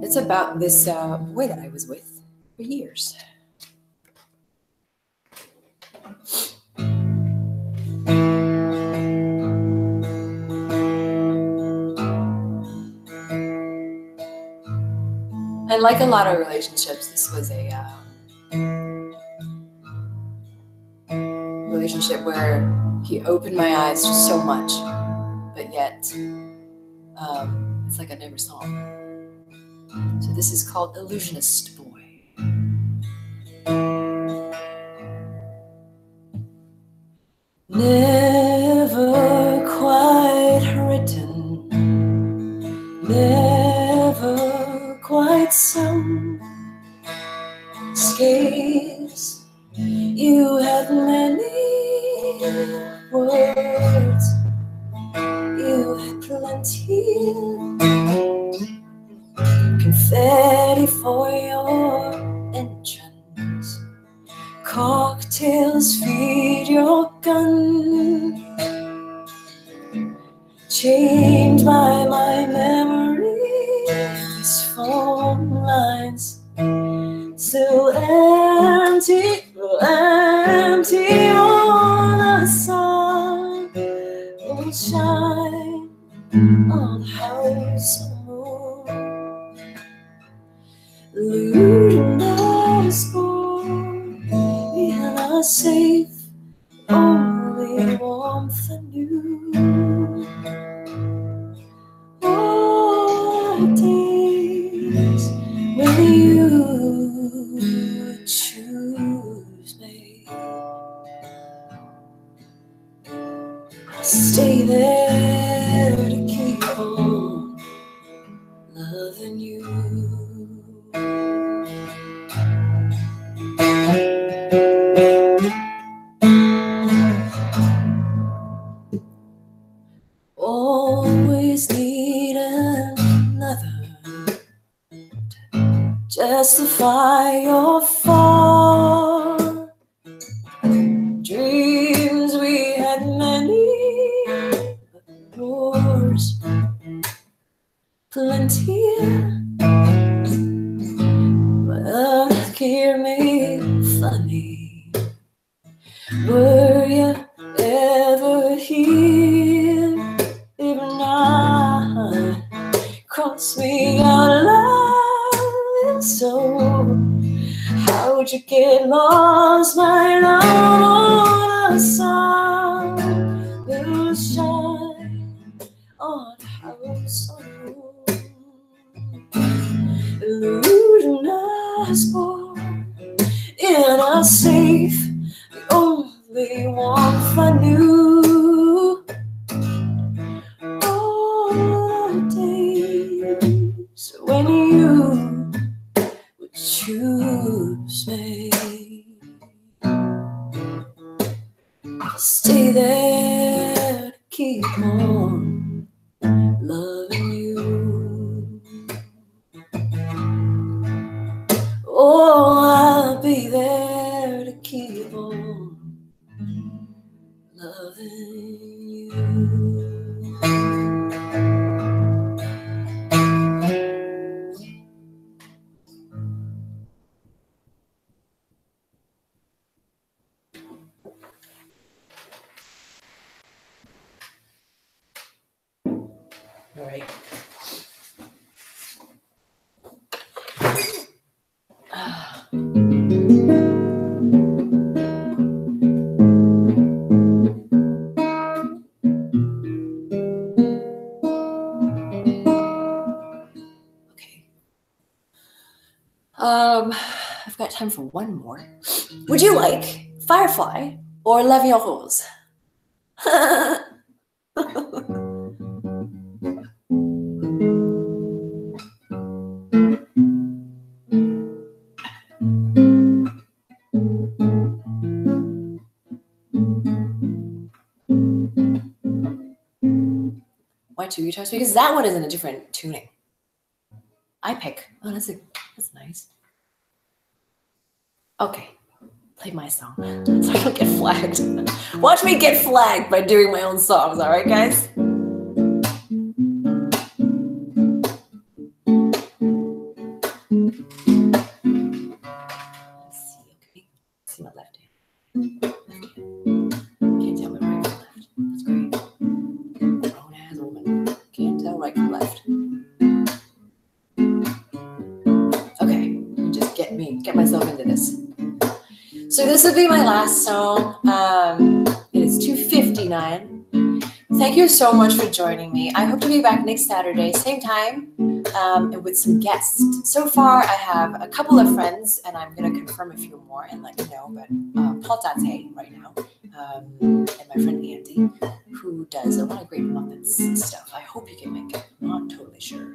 it's about this boy that I was with for years. And like a lot of relationships, this was a relationship where he opened my eyes to so much, but yet it's like I never saw him. So this is called Illusionist Boy. Never quite written, never quite some escapes. You had many words, you had plenty. Confetti for your entrance, cocktails feed your gun. Change my memory, these phone lines still empty, empty. All the sun will shine on the house of moon. Illusionist Boy, in a safe, only warmth anew. What days will you choose me? I'll stay there to keep on loving you. Always need another to justify your fall. Dreams we had many, but yours plenty. My hear me funny? Were you ever here? Even I cross me out loud, so how'd you get lost, my love, on a song will shine on a house on moon. Illusionist Boy in a safe, the only warmth I knew. All the days when you would choose me, stay there to keep on loving you. Oh, I'll be there to keep on loving you. All right. I've got time for one more. Would you like Firefly or La Vie en Rose? Why two guitars? Because that one is in a different tuning. I pick. Oh, that's nice. Okay, play my song so I don't get flagged. Watch me get flagged by doing my own songs. All right, guys. Let's see. Okay, see my left hand. Can't tell my right from left. That's great. Grown ass woman. Can't tell right from left. Okay, just get myself into this. So this will be my last song. It is 2:59. Thank you so much for joining me. I hope to be back next Saturday, same time, and with some guests. So far, I have a couple of friends, and I'm going to confirm a few more and let you know. But Paul Tate right now, and my friend Andy, who does a lot of great Muppets stuff. I hope you can make it. I'm not totally sure.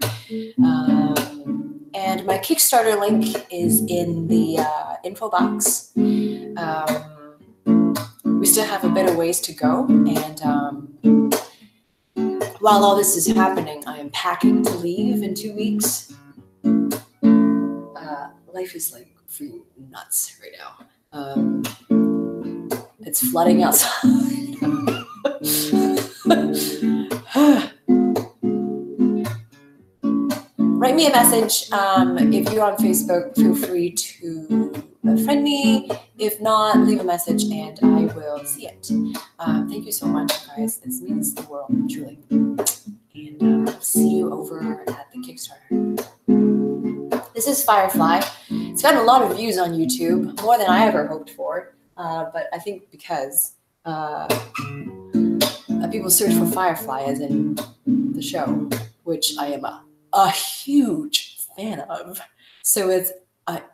And my Kickstarter link is in the info box. We still have a bit of ways to go, and while all this is happening, I am packing to leave in 2 weeks. Life is like freaking nuts right now. It's flooding outside. Write me a message. If you're on Facebook, feel free to friend me. If not, leave a message and I will see it. Thank you so much, guys. This means the world, truly. And I'll see you over at the Kickstarter. This is Firefly. It's gotten a lot of views on YouTube, more than I ever hoped for. But I think because people search for Firefly as in the show, which I am a huge fan of. So it's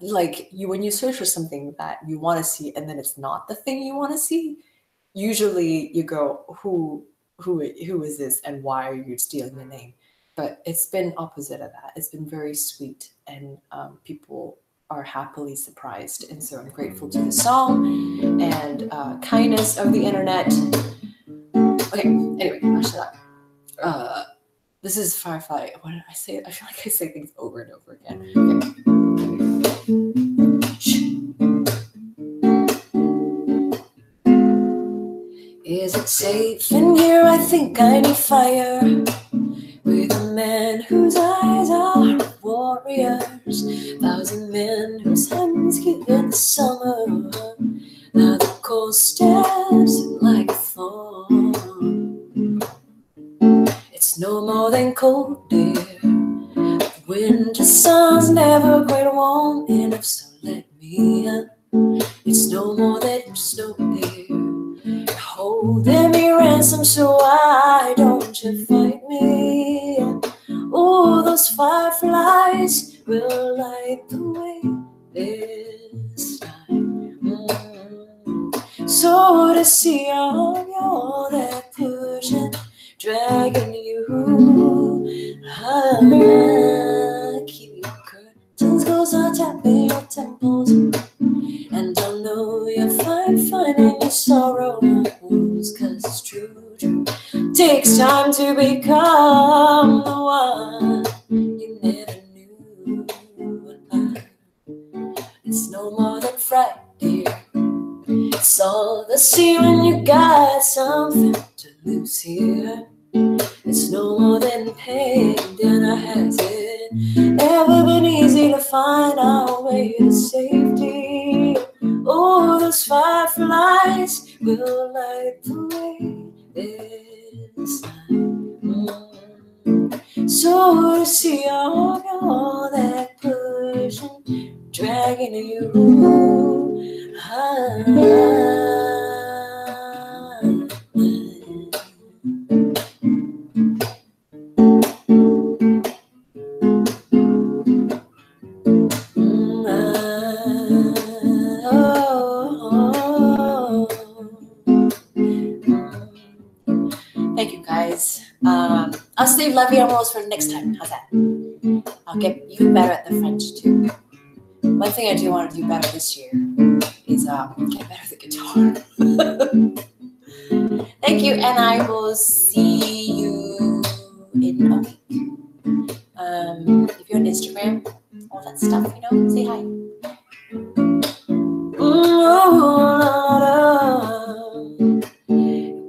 like when you search for something that you want to see and then it's not the thing you want to see, usually you go, who is this and why are you stealing the name? But it's been opposite of that. It's been very sweet, and people are happily surprised. And so I'm grateful to the song and kindness of the internet. Okay, anyway, I'll shut up. This is Firefly. What did I say? I feel like I say things over and over again. Okay. Is it safe in here? I think I need fire. With a man whose eyes are a warrior. stars, 1,000 men whose hands give in the summer. Now the cold stabs like a thorn. It's no more than cold, dear. Winter sun's never quite warm enough, so let me in. It's no more than snow, dear. You're holding me ransom, so why don't you fight me? Oh, those fireflies will light the way this time. So to see all that pushing, dragging you, keep your curtains closed, I'll tap in your temples, and I'll know you're fine in your sorrows, 'cause it's true, takes time to become the one you never knew. It's no more than fright, dear. It's all the same when you got something to lose here. It's no more than pain, then has it ever been easy to find our way to safety? Oh, those fireflies will light the way this time. So to see all that pushing, dragging you high. Thank you, guys. I'll save La Vie en Rose for next time. How's that? I'll get even better at the French too. One thing I do want to do better this year is get better at the guitar. Thank you, and I will see you in a week. If you're on Instagram, all that stuff, you know, say hi.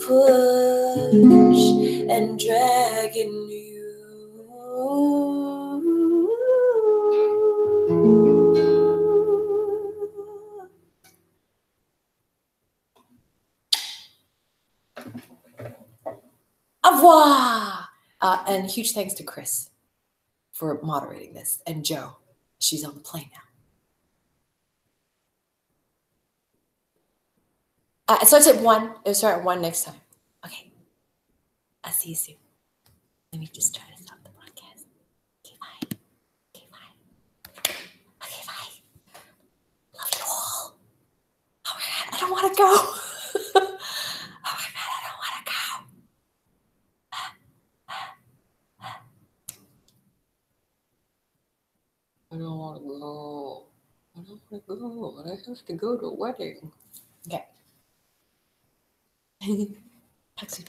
Push and dragging you. Au revoir! And huge thanks to Chris for moderating this, and Joe. She's on the plane now. It starts at 1. It'll start at 1 next time. Okay. I'll see you soon. Let me just try to stop the broadcast. Okay, bye. Okay, bye. Okay, bye. Love you all. Oh my God, I don't want to go. Oh my God, I don't want to go. I don't want to go. I don't want to go. I have to go to a wedding. Okay. Talk soon.